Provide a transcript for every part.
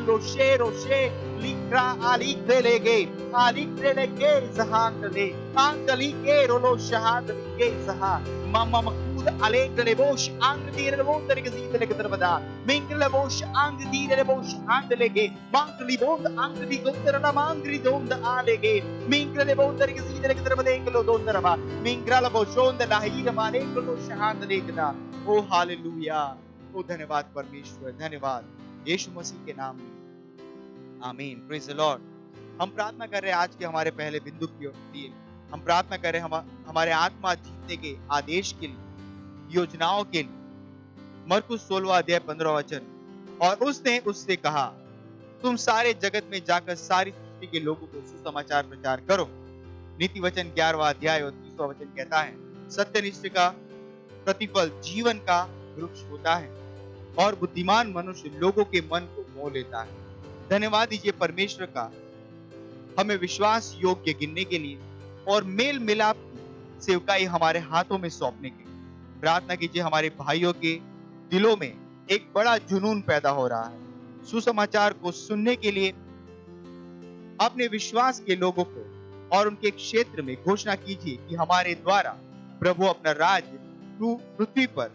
Roshe Roshe Likra Alikrelege Alikrelege Zahakale Angalike Rolo Shahadalike Zaha Mama Makud Alegre Bosh Angdir Wondergazid Legatrabada Mingle Bosh Angdir Bosh Andelege Mankli Bond Angri Gondara Mangri Donda Alege Mingle Bondergazid Legatrabadenglo Dondaraba Mingrala Boshon the Lahida Manenglo Shahandalegada Oh Hallelujah Oh धन्यवाद परमेश्वर धन्यवाद यीशु मसीह के नाम में आमीन praise the Lord हम प्रार्थना कर रहे हैं आज के हमारे पहले बिंदु के लिए हम प्रार्थना कर रहे हैं हमारे आत्मा जीतने के आदेश के लिए योजनाओं के लिए मरकुस 16वां अध्याय 15वां वचन और उसने उससे कहा तुम सारे जगत में जाकर सारी सृष्टि के लोगों को सुसमाचार प्रचार करो नीति वचन 11वां अध्याय और 30वां वचन कहता है सत्यनिष्ठ का प्रतिफल जीवन का वृक्ष होता है और बुद्धिमान मनुष्य लोगों के मन को मोह लेता है धन्यवाद दीजिए परमेश्वर का हमें विश्वास योग्य गिनने के लिए और मेल मिलाप की सेवकाई हमारे हाथों में सौंपने के लिए प्रार्थना कीजिए हमारे भाइयों के दिलों में एक बड़ा जुनून पैदा हो रहा है सुसमाचार को सुनने के लिए अपने विश्वास के लोगों को और उनके क्षेत्र में घोषणा कीजिए कि हमारे द्वारा प्रभु अपना राज्य पृथ्वी पर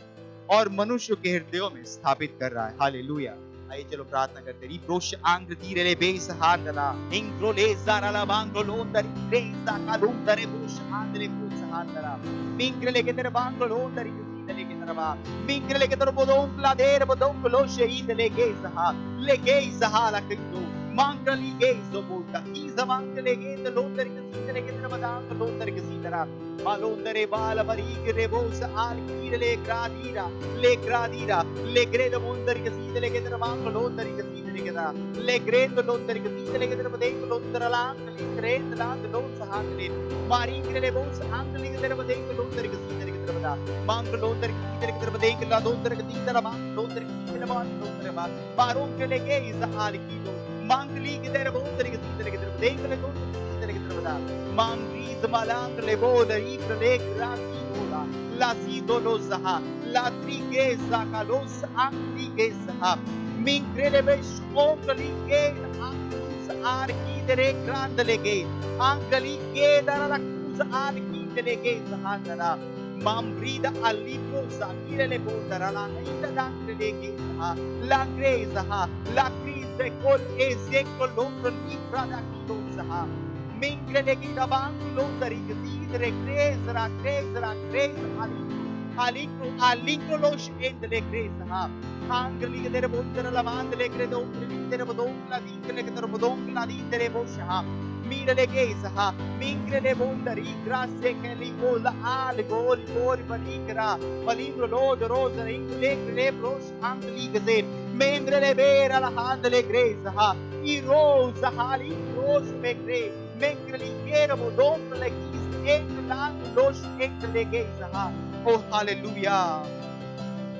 और मनुष्य के हृदयों में स्थापित कर रहा है हालेलुया आइए चलो प्रार्थना करते हैं रिप्रोश आंग्र दीरेले बेस हादला इंग्रोले जाराला बांग्रो लोंदरी रेसा कालुंदरे बुश आंद्रे बुश हादला मिंग्रले के तेरे बांग्रो लोंदरी सीधले के तरवा मिंग्रले के तेरे बोदोंकला देर बोदोंकलो शहीदले के सहा लेके सहा लकिंदो मांगली के जो बोलता की जमांगले के तो लोंदरी के सीधले के तेरे बदांग लोंदरी के सीधरा मालोंदरे बाल बरीक रेबोस आल कीरले क्रादीरा ले क्रादीरा ले ग्रेद मोंदर के सीधले के तेरे बांग लोंदरी के सीधले के दा ले ग्रेद लोंदरी के सीधले के तेरे बदेंग लोंदर लांग ले ग्रेद लांग लों सहांगले मारी कीरले बोस आंगली के तेरे बदेंग लोंदरी के सीधले के तेरे बदा मांग लोंदर के सीधले के तेरे बदेंग ला लोंदर के सीधले मांग लोंदर के सीधले मांग लोंदर बा मारों के लेके इस हाल की दो मांगली के तेरे बोंदर के सीधले के तेरे बदेंग ले लोंदर के सीधले के तेरे बदा मांगली malang lebodari prelek rati ola la sidolo zaha la trigeza kalos antigeza mingrelebesh ongali ke angus arki dere grandlege angali ke daralakuz arki delege zahandara mambrida alibro zakirele bodarala ida danglege la greza la crize col ezekol london librada kilo zaha Mingrele ki dabang londari ke sidre krezra alikro losh endle krezha angli ke tere bondra la mandle kre do tere bodongla dikle ke tere bodongla di tere bosha mirele ke saha mingrele bondari grasse ke ligola al gol balikra palingro lod roz ingle kre bros angli ke zer mingrele vera la handle krezha I rosa hali ros me kre Mengreli keramo dongle kis englang losh englege saha Oh हालेलुया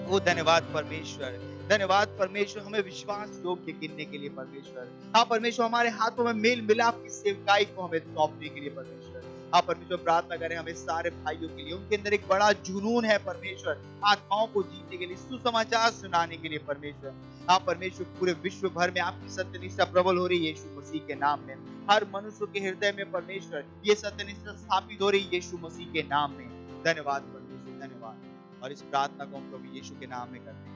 ओ धन्यवाद परमेश्वर हमें विश्वास योग्य गिनने के लिए परमेश्वर हाँ परमेश्वर हमारे हाथों में मेल मिलाप की सेवकाई को हमें सौंपने के लिए परमेश्वर हाँ परमेश्वर प्रार्थना करें हमें सारे भाइयों के लिए उनके अंदर एक बड़ा जुनून है परमेश्वर आत्माओं को जीतने के लिए सुसमाचार सुनाने के लिए परमेश्वर हाँ परमेश्वर पूरे विश्व भर में आपकी सत्यनिष्ठा प्रबल हो रही है यीशु मसीह के नाम में हर मनुष्य के हृदय में परमेश्वर ये सत्यनिष्ठा स्थापित हो रही है यीशु मसीह के नाम में धन्यवाद परमेश्वर धन्यवाद और इस प्रार्थना को हम प्रभु यीशु के नाम में करते हैं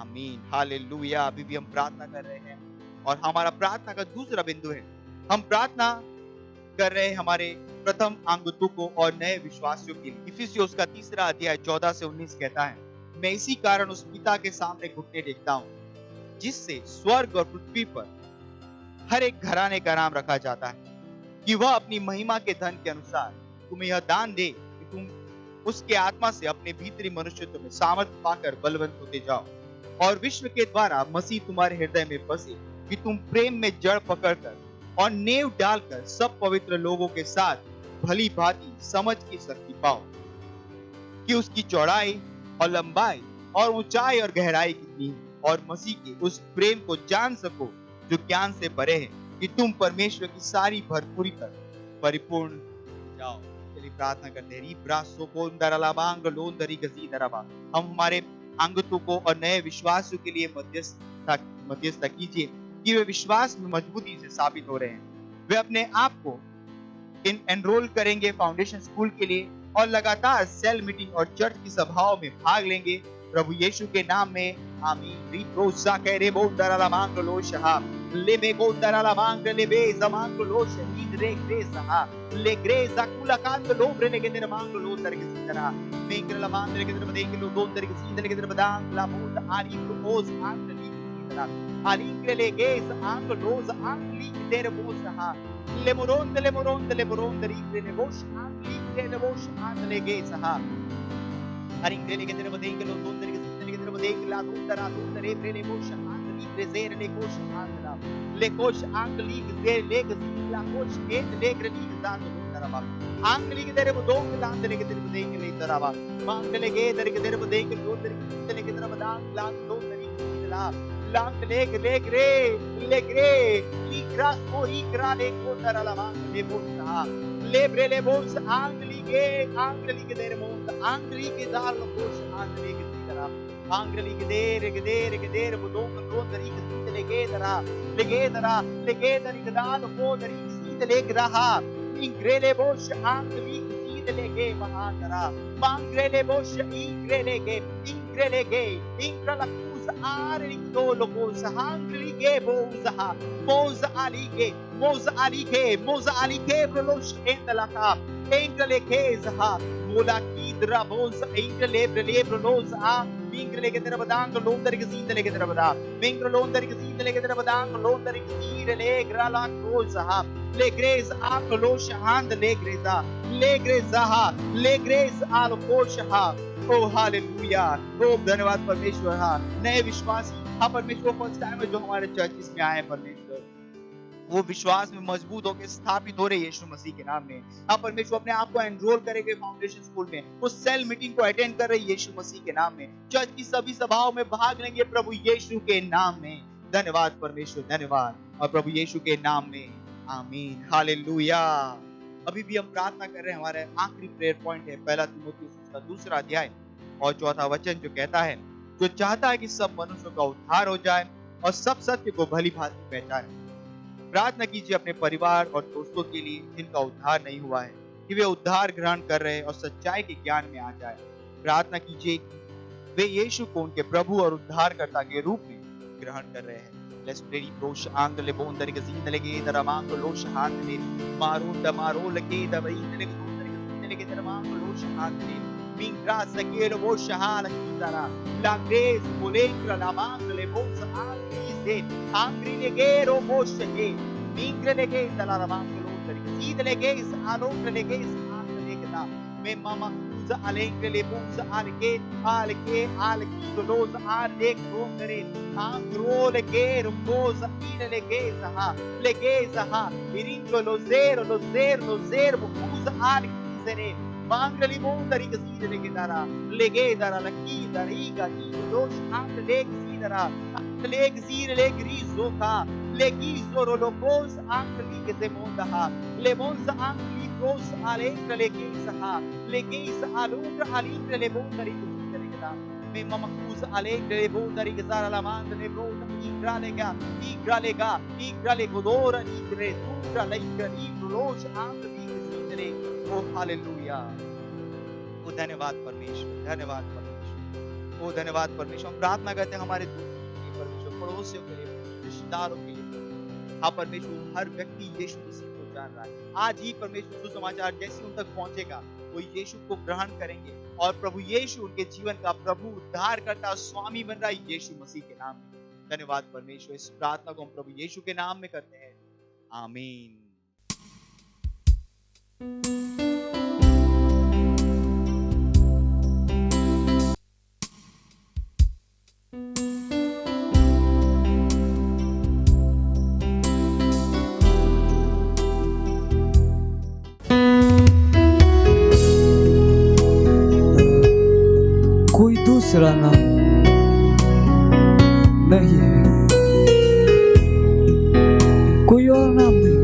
आमीन हालेलुया अभी भी हम प्रार्थना कर रहे हैं और हमारा प्रार्थना का दूसरा बिंदु है हम प्रार्थना कर रहे हैं हमारे प्रथम आगंतुकों और नए विश्वासियों के लिए इफिसियों का 3 अध्याय 14 से 19 कहता है मैं इसी कारण उस पिता के सामने घुटने टेकता हूँ जिससे स्वर्ग और पृथ्वी पर हर एक घराने का नाम रखा जाता है कि वह अपनी महिमा के धन के अनुसार तुम्हें यह दान दे कि तुम उसके आत्मा से अपने भीतरी मनुष्यत्व में सामर्थ पाकर बलवंत होते जाओ और विश्व के द्वारा मसीह तुम्हारे हृदय में बसे कि तुम प्रेम में जड़ पकड़कर और नेव डालकर सब पवित्र लोगों के साथ भली भांति समझ की शक्ति पाओ कि उसकी चौड़ाई और लंबाई और ऊंचाई और गहराई कितनी है और मसीह के उस प्रेम को जान सको जो ज्ञान से परे है कि तुम परमेश्वर की सारी भरपूरी पर परिपूर्ण जाओ। चलिए प्रार्थना करते हैं हम हमारे आगंतुकों और नए विश्वासियों के लिए मध्यस्थता कीजिए कि वे विश्वास में मजबूती से साबित हो रहे हैं। वे अपने आप को एनरोल करेंगे फाउंडेशन स्कूल के लिए और लगातार सेल मीटिंग और चर्च की सभाओं में भाग लेंगे प्रभु यीशु के नाम में। आमीन। रिप्रोसा करे बोंदरा ला मांग लो शहा ले में बोंदरा ला मांग ले बे जमांग लो शहीद रे ग्रेसा ले ग्रेसा कुला कांद लो ब्रे के तेरे मांग लो दर के सीधरा मेंग ला मांग ले के तेरे बदे के लो दो दर के सीधरे के तेरे बदांग ला बोंद आरी प्रोस आंग ली सीधरा आरी के ले गेस आंग लोज आंग ली तेरे बोसहा le moronde ri le bosh anli le bosh anle ge saha haring le ke tere bade ke lo don tere ke tere bade ke la don tara don tere pre le bosh anli le zer le kosh anla le kosh anli ke le ke la kosh et le ke li dan don tara ba anli ke tere bodon ke dan tere ke tere bade ke le tara ba mangle ge tere ke tere bade ke lo tere ke tere badan la don tere la lang le gre ikra o ikra le kondara la mang le bosa le bre le bos angli ke dere mont angli ke dal lo bos angli ke dara angli ke dere bodong lo dari ke sit le ke dara ke dal ko dari sit le graha ingre le bos angli ke sit le ke mahadara mangre le bos ingre le ke ingra la ari to logo sahangli ge boza ali ke prolos endalaka engale ke zaha mola kidra boza engale prolos a mingre ke terabadang londar ke zindale ke terabada mingre londar ke zindale ke terabadang londar ke zindale grala koza le grez a kolos hand le greza al kosha O hallelujah. ओ धन्यवाद परमेश्वर। हाँ, नए विश्वासी हाँ परमेश्वर first time है जो हमारे चर्चिस में आए परमेश्वर, वो विश्वास में मजबूत होकर स्थापित हो रहे यीशु मसीह के नाम में। हाँ परमेश्वर अपने आप को एनरोल करेंगे फाउंडेशन स्कूल में, वो सेल मीटिंग को अटेंड कर रहे यीशु मसीह के नाम में, चर्च की सभी सभाओं में भाग लेंगे प्रभु यीशु के नाम में। धन्यवाद परमेश्वर, धन्यवाद। और प्रभु यीशु के नाम में आमीन। हालेलुया। अभी भी हम प्रार्थना कर रहे हैं। हमारे आखिरी प्रेयर पॉइंट है 1 तीमुथियुस का 2 अध्याय और 4 वचन जो कहता है, जो चाहता है कि सब मनुष्यों का उद्धार हो जाए और सब सत्य को भली भांति पहचाने। प्रार्थना कीजिए अपने परिवार और दोस्तों के लिए जिनका उद्धार नहीं हुआ है, कि वे उद्धार ग्रहण कर रहे और सच्चाई के ज्ञान में आ जाए। प्रार्थना कीजिए कि वे यीशु को उनके प्रभु और उद्धारकर्ता के रूप में ग्रहण कर रहे हैं। Let's pray. Rosh angle bondari ke zindale ke daramango losh handle marunda marol ke dabaindale ke bondari ke zindale ke daramango losh handle mingra sakelo bosh hala kitara la grace molengra la mangle bosh handle angri le gero bosh ke mingre le ke dala mango londari ke zindale ke alondre le ke handle ke da me mama alengre le bosh alke los alek bondare angro le gero bosh le gezaha iringo lo zero bosh alke Mangli mondari ke sidere ke dara lege dara laki dariga ni los ang leg sidara leg zire leg rizo ka legi zoro logos ang lig ze mondaha le monza ang ligos alekra lege saha lege sa alunga alikra le mondari ke sidere ke dara me mamakus alekra le mondari ke zara la manda le bronda igra lega godora igre tutra laiga los ang lig sidere। O hallelujah. ओ धन्यवाद परमेश्वर, धन्यवाद परमेश्वर, ओ धन्यवाद परमेश्वर। हम प्रार्थना करते हैं हमारे दोस्तों के लिए परमेश्वर, पड़ोसियों के लिए, रिश्तेदारों के लिए। हाँ परमेश्वर, हर व्यक्ति यीशु मसीह को जान रहा है। आज ही परमेश्वर सुसमाचार जैसे उन तक पहुंचेगा, वो यीशु को ग्रहण करेंगे और प्रभु यीशु उनके जीवन का प्रभु उद्धारकर्ता स्वामी बन रहा है यीशु मसीह के नाम में। धन्यवाद परमेश्वर। इस प्रार्थना को हम प्रभु यीशु के नाम में करते हैं। आमीन। कोई दूसरा नाम नहीं है, कोई और नाम नहीं,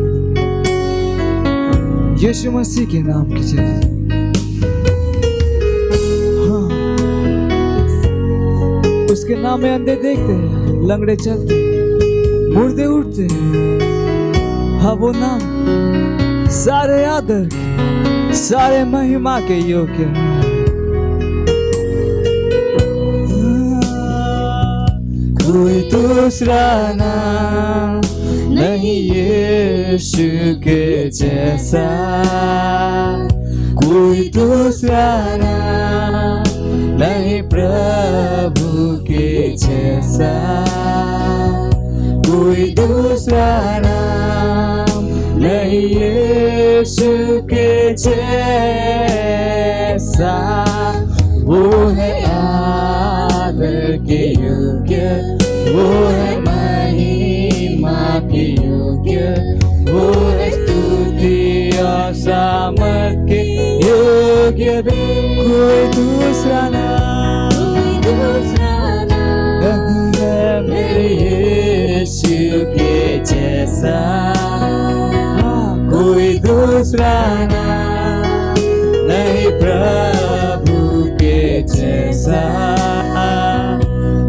यीशु मसीह के नाम की जय। हाँ, उसके नाम में अंधे देखते हैं, लंगड़े चलते हैं, मुर्दे उठते हैं। हाँ वो नाम सारे आदर के, सारे महिमा के योग्य है। कोई दूसरा नाम नहीं यीशु के जैसा, कोई दूसरा नाम नहीं प्रभु के जैसा, कोई दूसरा नाम नहीं यीशु के जैसा। वो है आदर के योग्य, वो है महिमा के योग्य, वो है स्तुति और सामर्थ के योग्य भी। कोई दूसरा नाम नहीं है मेरे यीशु के जैसा, कोई दूसरा नाम नहीं प्रभु के जैसा,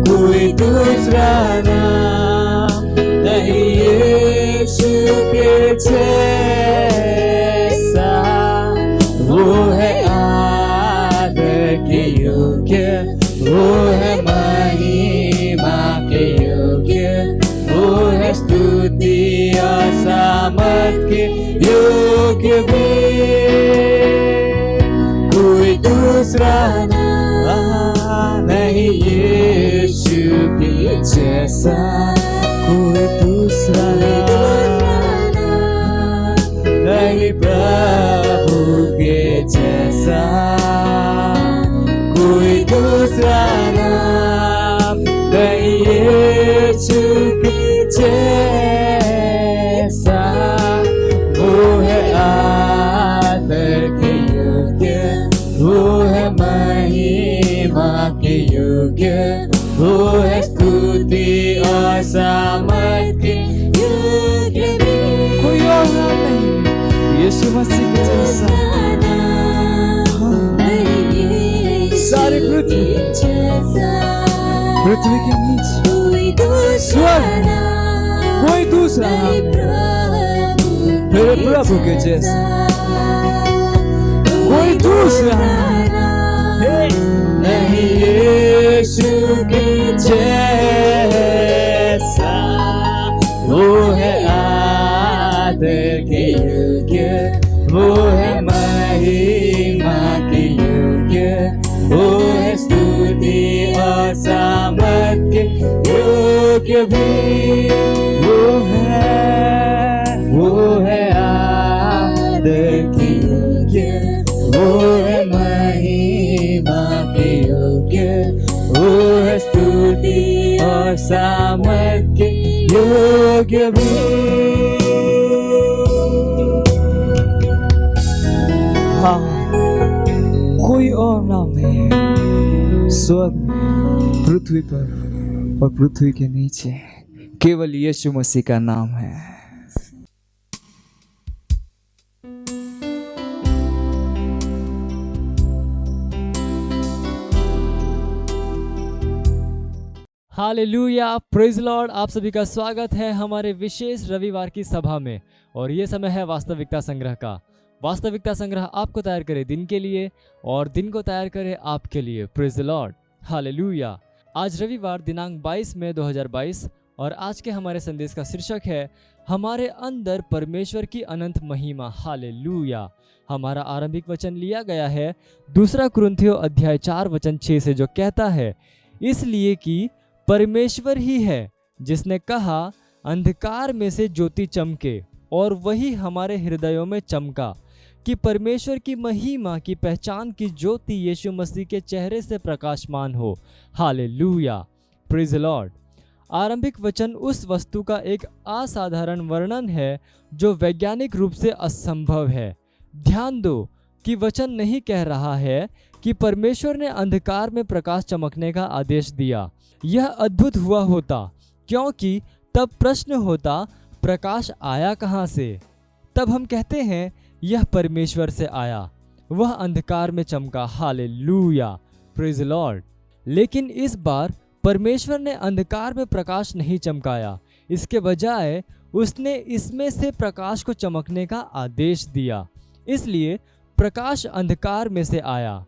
कोई दूसरा नाम नहीं यीशु के जैसा। वो है आदर के योग्य, वो है महिमा के योग्य, वो है स्तुति और सामर्थ के योग्य भी। कोई दूसरा नाम नहीं यीशु के जैसा, कोई दूसरा नाम नहीं प्रभु के जैसा, कोई दूसरा नाम नहीं यीशु के जैसा। वो है आदर के योग्य, वो है महिमा के योग्य, वो है स्तुति और सामर्थ के योग्य भी। कोई और नाम नहीं यीशु मसीह के जैसा। सारे पृथ्वी के नीचे स्वर्ग, कोई दूसरा मेरे प्रभु के जैसा, कोई दूसरा नहीं यीशु के जैसा। वो है आदर के योग्य, वो है महिमा के योग्य, वो है स्तुति और सामर्थ के योग्य भी। वो है आदर के योग्य, वो है महिमा के योग्य, वो है स्तुति और सामर्थ के योग्य भी। हाँ, कोई और नाम नहीं है स्वर्ग में, पृथ्वी पर और पृथ्वी के नीचे, केवल यीशु मसीह का नाम है। Hallelujah, praise Lord. आप सभी का स्वागत है हमारे विशेष रविवार की सभा में। और ये समय है वास्तविकता संग्रह का। वास्तविकता संग्रह आपको तैयार करे दिन के लिए और दिन को तैयार करे आपके लिए। Praise Lord, hallelujah. आज रविवार दिनांक 22 मई 2022 और आज के हमारे संदेश का शीर्षक है हमारे अंदर परमेश्वर की अनंत महिमा। हालेलुया। हमारा आरंभिक वचन लिया गया है 2 कुरिन्थियों अध्याय 4 वचन 6 से, जो कहता है, इसलिए कि परमेश्वर ही है जिसने कहा अंधकार में से ज्योति चमके, और वही हमारे हृदयों में चमका कि परमेश्वर की महिमा की पहचान की ज्योति यीशु मसीह के चेहरे से प्रकाशमान हो। Hallelujah, praise Lord. आरंभिक वचन उस वस्तु का एक असाधारण वर्णन है जो वैज्ञानिक रूप से असंभव है। ध्यान दो कि वचन नहीं कह रहा है कि परमेश्वर ने अंधकार में प्रकाश चमकने का आदेश दिया। यह अद्भुत हुआ होता, क्योंकि तब प्रश्न होता प्रकाश आया कहाँ से। तब हम कहते हैं यह परमेश्वर से आया, वह अंधकार में चमका। Hallelujah, praise Lord. लेकिन इस बार परमेश्वर ने अंधकार में प्रकाश नहीं चमकाया। इसके बजाय उसने इसमें से प्रकाश को चमकने का आदेश दिया, इसलिए प्रकाश अंधकार में से आया।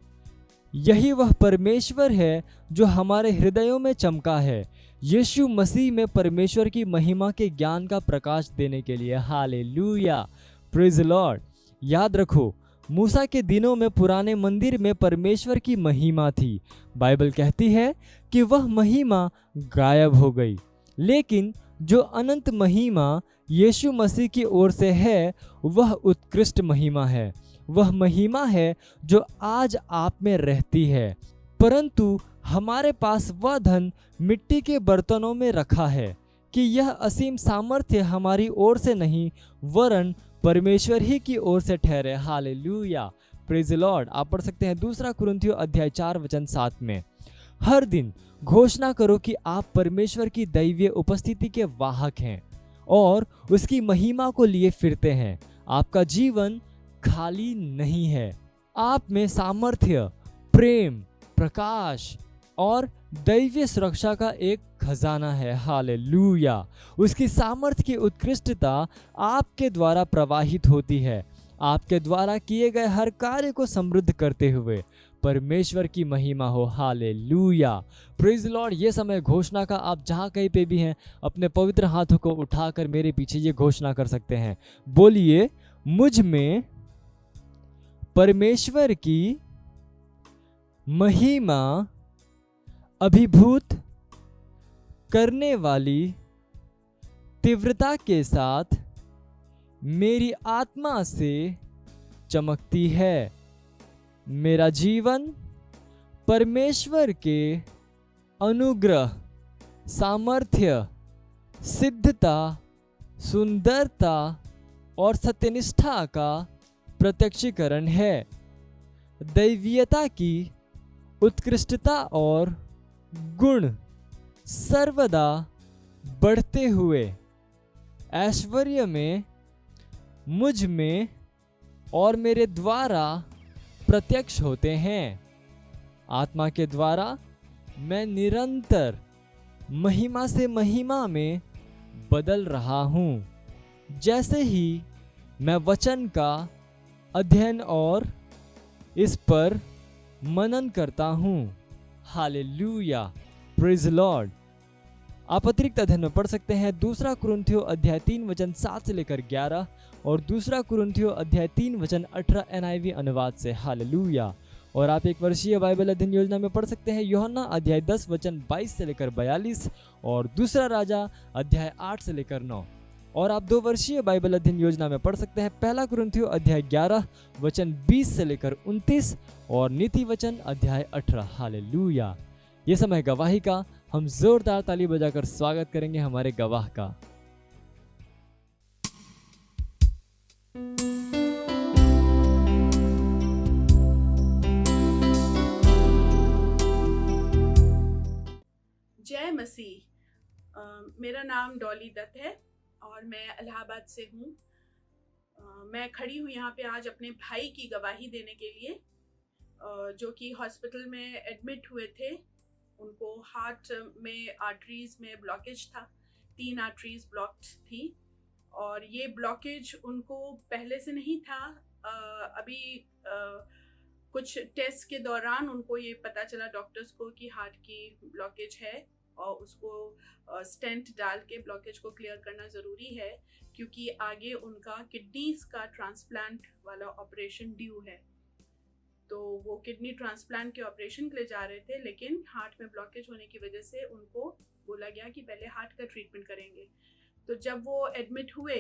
यही वह परमेश्वर है जो हमारे हृदयों में चमका है, यीशु मसीह में परमेश्वर की महिमा के ज्ञान का प्रकाश देने के लिए। Hallelujah, praise Lord. याद रखो, मूसा के दिनों में पुराने मंदिर में परमेश्वर की महिमा थी। बाइबल कहती है कि वह महिमा गायब हो गई, लेकिन जो अनंत महिमा यीशु मसीह की ओर से है वह उत्कृष्ट महिमा है। वह महिमा है जो आज आप में रहती है, परंतु हमारे पास वह धन मिट्टी के बर्तनों में रखा है कि यह असीम सामर्थ्य हमारी ओर से नहीं वरन परमेश्वर ही की ओर से ठहरे। Hallelujah, praise Lord. आप पढ़ सकते हैं 2 कुरिन्थियों अध्याय 4:7 में। हर दिन घोषणा करो कि आप परमेश्वर की दैवीय उपस्थिति के वाहक हैं और उसकी महिमा को लिए फिरते हैं। आपका जीवन खाली नहीं है, आप में सामर्थ्य, प्रेम, प्रकाश और दैवीय सुरक्षा का एक खजाना है। हालेलुया। उसकी सामर्थ्य की उत्कृष्टता आपके द्वारा प्रवाहित होती है, आपके द्वारा किए गए हर कार्य को समृद्ध करते हुए। परमेश्वर की महिमा हो। Hallelujah, praise Lord. ये समय घोषणा का, आप जहाँ कहीं पे भी हैं अपने पवित्र हाथों को उठाकर मेरे पीछे ये घोषणा कर सकते हैं। बोलिए, मुझ में परमेश्वर की महिमा अभिभूत करने वाली तीव्रता के साथ मेरी आत्मा से चमकती है। मेरा जीवन परमेश्वर के अनुग्रह, सामर्थ्य, सिद्धता, सुंदरता और सत्यनिष्ठा का प्रत्यक्षीकरण है। दैवीयता की उत्कृष्टता और गुण सर्वदा बढ़ते हुए ऐश्वर्य में मुझ में और मेरे द्वारा प्रत्यक्ष होते हैं। आत्मा के द्वारा मैं निरंतर महिमा से महिमा में बदल रहा हूँ, जैसे ही मैं वचन का अध्ययन और इस पर मनन करता हूँ। Hallelujah, praise Lord. आप अतिरिक्त अध्ययन में पढ़ सकते हैं 2 कुरिन्थियों अध्याय 3:7 से लेकर 11 और 2 कुरिन्थियों अध्याय 3:18 NIV अनुवाद से। हालेलुया। और आप एक वर्षीय बाइबल अध्ययन योजना में पढ़ सकते हैं यूहन्ना अध्याय 10:22 से लेकर 42 और 2 राजा अध्याय 8 से लेकर 9। और आप 2 वर्षीय बाइबल अध्ययन योजना में पढ़ सकते हैं 1 कुरिन्थियों अध्याय 11:20 से लेकर 29 और नीति वचन अध्याय 18। हालेलुया। ये समय गवाही का, हम जोरदार ताली बजाकर स्वागत करेंगे हमारे गवाह का। जय मसीह। मेरा नाम डॉली दत्त है और मैं इलाहाबाद से हूँ। मैं खड़ी हूँ यहाँ पे आज अपने भाई की गवाही देने के लिए, जो कि हॉस्पिटल में एडमिट हुए थे। उनको हार्ट में आर्टरीज में ब्लॉकेज था, 3 आर्टरीज ब्लॉक्ड थी और ये ब्लॉकेज उनको पहले से नहीं था। अभी कुछ टेस्ट के दौरान उनको ये पता चला डॉक्टर्स को कि हार्ट की ब्लॉकेज है और उसको स्टेंट डाल के ब्लॉकेज को क्लियर करना ज़रूरी है, क्योंकि आगे उनका किडनीज का ट्रांसप्लांट वाला ऑपरेशन ड्यू है। तो वो किडनी ट्रांसप्लांट के ऑपरेशन के लिए जा रहे थे, लेकिन हार्ट में ब्लॉकेज होने की वजह से उनको बोला गया कि पहले हार्ट का ट्रीटमेंट करेंगे। तो जब वो एडमिट हुए,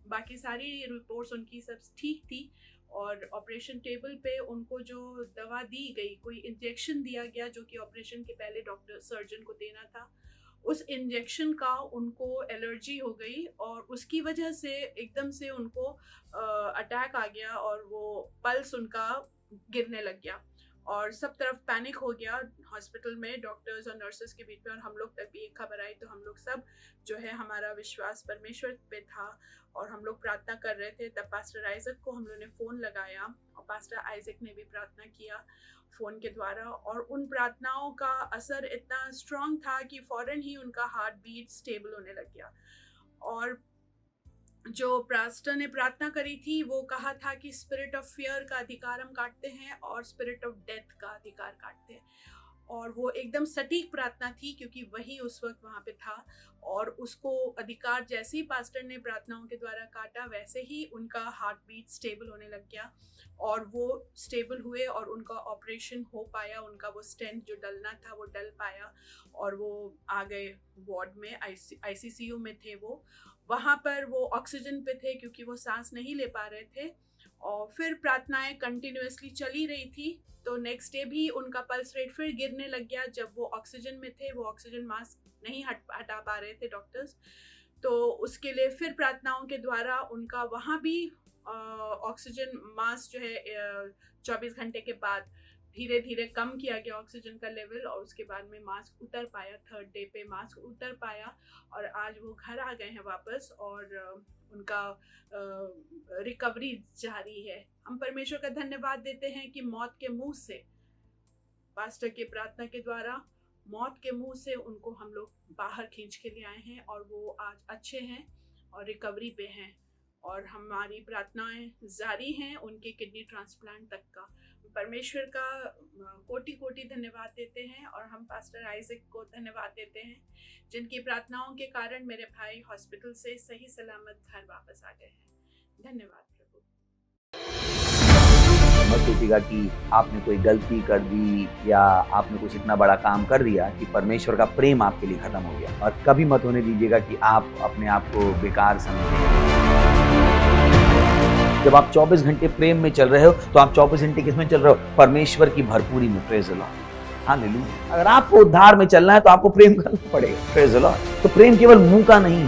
बाकी सारी रिपोर्ट्स उनकी सब ठीक थी और ऑपरेशन टेबल पे उनको जो दवा दी गई, कोई इंजेक्शन दिया गया जो कि ऑपरेशन के पहले डॉक्टर सर्जन को देना था, उस इंजेक्शन का उनको एलर्जी हो गई और उसकी वजह से एकदम से उनको अटैक आ गया और वो पल्स उनका गिरने लग गया और सब तरफ पैनिक हो गया हॉस्पिटल में, डॉक्टर्स और नर्सेस के बीच में। और हम लोग तक भी एक खबर आई तो हम लोग सब जो है, हमारा विश्वास परमेश्वर पे था और हम लोग प्रार्थना कर रहे थे। तब पास्टर आइजक को हम लोगों ने फ़ोन लगाया और पास्टर आइजक ने भी प्रार्थना किया फ़ोन के द्वारा, और उन प्रार्थनाओं का असर इतना स्ट्रॉन्ग था कि फ़ौरन ही उनका हार्ट बीट स्टेबल होने लग गया। और जो पास्टर ने प्रार्थना करी थी वो कहा था कि स्पिरिट ऑफ फियर का अधिकार हम काटते हैं और स्पिरिट ऑफ डेथ का अधिकार काटते हैं, और वो एकदम सटीक प्रार्थना थी क्योंकि वही उस वक्त वहाँ पे था। और उसको अधिकार जैसे ही पास्टर ने प्रार्थनाओं के द्वारा काटा वैसे ही उनका हार्ट बीट स्टेबल होने लग गया, और वो स्टेबल हुए और उनका ऑपरेशन हो पाया। उनका वो स्टेंट जो डलना था वो डल पाया, और वो आ गए वार्ड में, ICCU में थे वो। वहाँ पर वो ऑक्सीजन पे थे क्योंकि वो सांस नहीं ले पा रहे थे। और फिर प्रार्थनाएं कंटिन्यूअसली चली रही थी, तो नेक्स्ट डे भी उनका पल्स रेट फिर गिरने लग गया। जब वो ऑक्सीजन में थे, वो ऑक्सीजन मास्क नहीं हटा पा रहे थे डॉक्टर्स, तो उसके लिए फिर प्रार्थनाओं के द्वारा उनका वहाँ भी ऑक्सीजन मास्क जो है 24 घंटे के बाद धीरे धीरे कम किया गया ऑक्सीजन का लेवल, और उसके बाद में मास्क उतर पाया। 3rd डे पे मास्क उतर पाया, और आज वो घर आ गए हैं वापस, और उनका रिकवरी जारी है। हम परमेश्वर का धन्यवाद देते हैं कि मौत के मुंह से, पास्टर के प्रार्थना के द्वारा मौत के मुंह से उनको हम लोग बाहर खींच के ले आए हैं, और वो आज अच्छे हैं और रिकवरी पे हैं। और हमारी प्रार्थनाएं जारी हैं उनके किडनी ट्रांसप्लांट तक का। परमेश्वर का कोटि कोटि धन्यवाद देते हैं, और हम पास्टर आइजक को धन्यवाद देते हैं जिनकी प्रार्थनाओं के कारण मेरे भाई हॉस्पिटल से सही सलामत घर वापस आ गए हैं। धन्यवाद प्रभु। मत सोचिएगा कि आपने कोई गलती कर दी या आपने कुछ इतना बड़ा काम कर दिया कि परमेश्वर का प्रेम आपके लिए खत्म हो गया, और कभी मत होने दीजिएगा कि आप अपने आप को बेकार समझें। जब आप 24 घंटे प्रेम में चल रहे हो तो आप 24 घंटे किसमें चल रहे हो? परमेश्वर की भरपूरी में। Praise the Lord, hallelujah. अगर आपको उद्धार में चलना है तो आपको प्रेम करना पड़ेगा। Praise the Lord. तो प्रेम केवल मुंह का नहीं,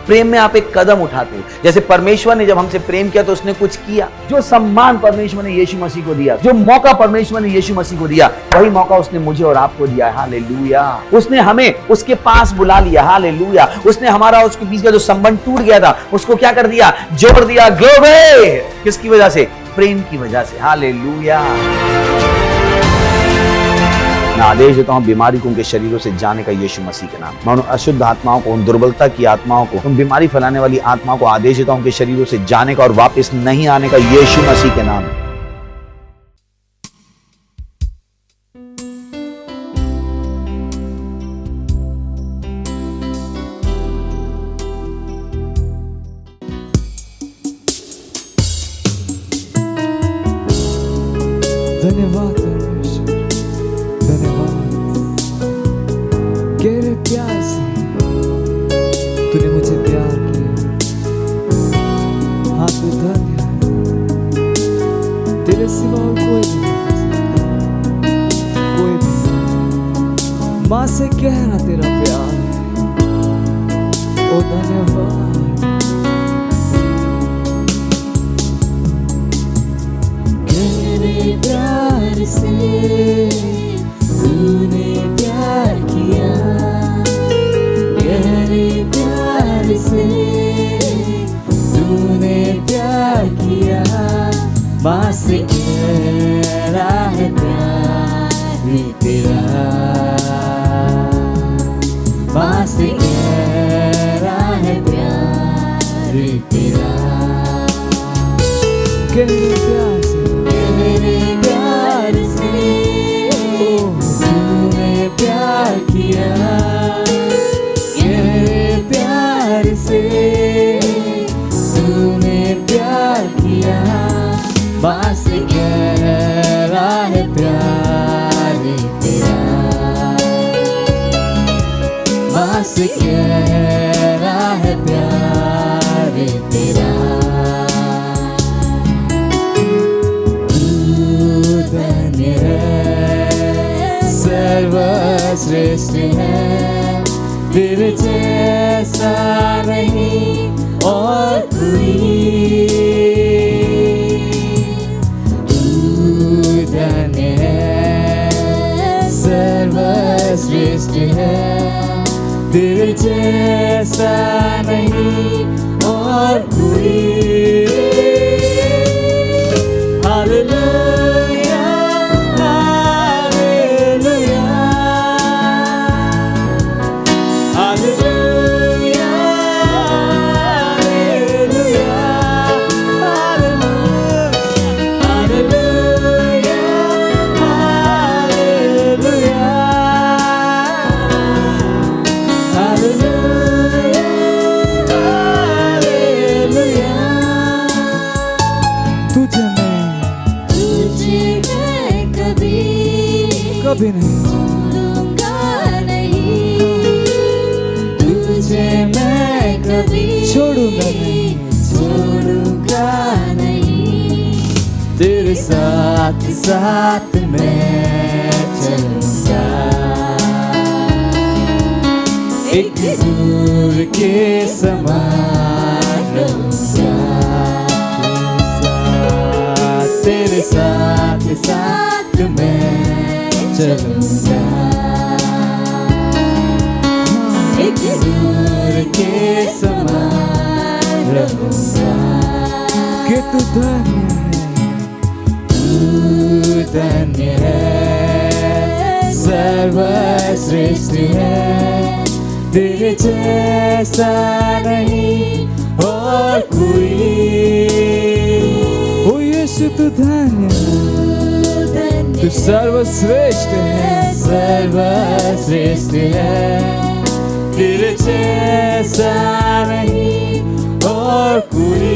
प्रेम में आप एक कदम उठाते हो। जैसे परमेश्वर ने जब हमसे प्रेम किया तो उसने कुछ किया। जो सम्मान परमेश्वर ने यीशु मसीह को दिया, जो मौका परमेश्वर ने यीशु मसीह को दिया, वही मौका उसने मुझे और आपको दिया। हालेलुया। उसने हमें उसके पास बुला लिया। हालेलुया। उसने हमारा उसके बीच का जो संबंध टूट गया था उसको क्या कर दिया? जोड़ दिया। ग्लोरी। किसकी वजह से? प्रेम की वजह से। हालेलुया। मैं आदेश देता हूं बीमारी को उनके शरीरों से जाने का यीशु मसीह के नाम। मैं उन अशुद्ध आत्माओं को, उन दुर्बलता की आत्माओं को, उन बीमारी फैलाने वाली आत्माओं को आदेश देता हूं उनके शरीरों से जाने का और वापस नहीं आने का यीशु मसीह के नाम। धन्यवाद परमेश्वर, धन्यवाद। गहरे प्यार से तूने मुझे प्यार किया। हाँ तू धन्य है। तेरे सिवा और कोई भी नहीं, कोई भी नहीं। माँ से गहरा तेरा प्यार है। ओ धन्यवाद। प्यार से तूने प्यार किया, गहरे प्यार से तूने प्यार किया। माँ से गहरा है प्यार तेरा, माँ से गहरा है प्यार तेरा। गहरे प्यार से, गहरे प्यार से तूने प्यार किया, गहरे प्यार से तूने प्यार किया। माँ से गहरा है प्यार तेरा, माँ से गहरा है प्यार तेरा। सर्वश्रेष्ठ है, तेरे जैसा नहीं और कोई। तू धन्य है, सर्वश्रेष्ठ है, तेरे जैसा नहीं और कोई। हालेलुया। तेरे साथ साथ मैं चलूंगा, एक दूर के समान रहूंगा, तेरे साथ साथ मैं चलूंगा, एक दूर के समान रहूंगा। कि तू धन्य है, सर्वश्रेष्ठ है, तेरे जैसा नहीं और कोई। ओ यीशु तू धन्य, तू सर्वश्रेष्ठ है, सर्वश्रेष्ठ है, तेरे जैसा नहीं और कोई।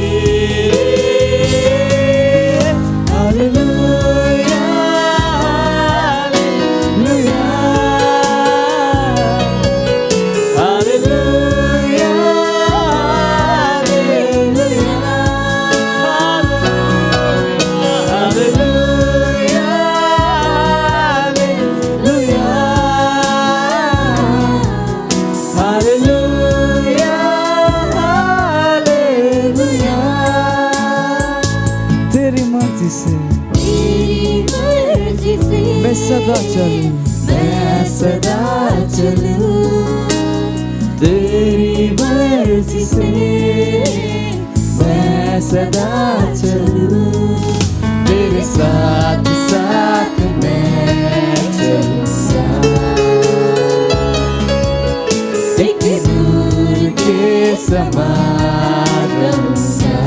Hallelujah, hallelujah, hallelujah, hallelujah, hallelujah, hallelujah. तेरी मर्जी से मैं सदा चलूं, मैं सदा चलूं, तेरी मर्जी से मैं सदा चलूं, तेरे साथ साथ मैं चलूंगा, एक दूर के समान रहूंगा,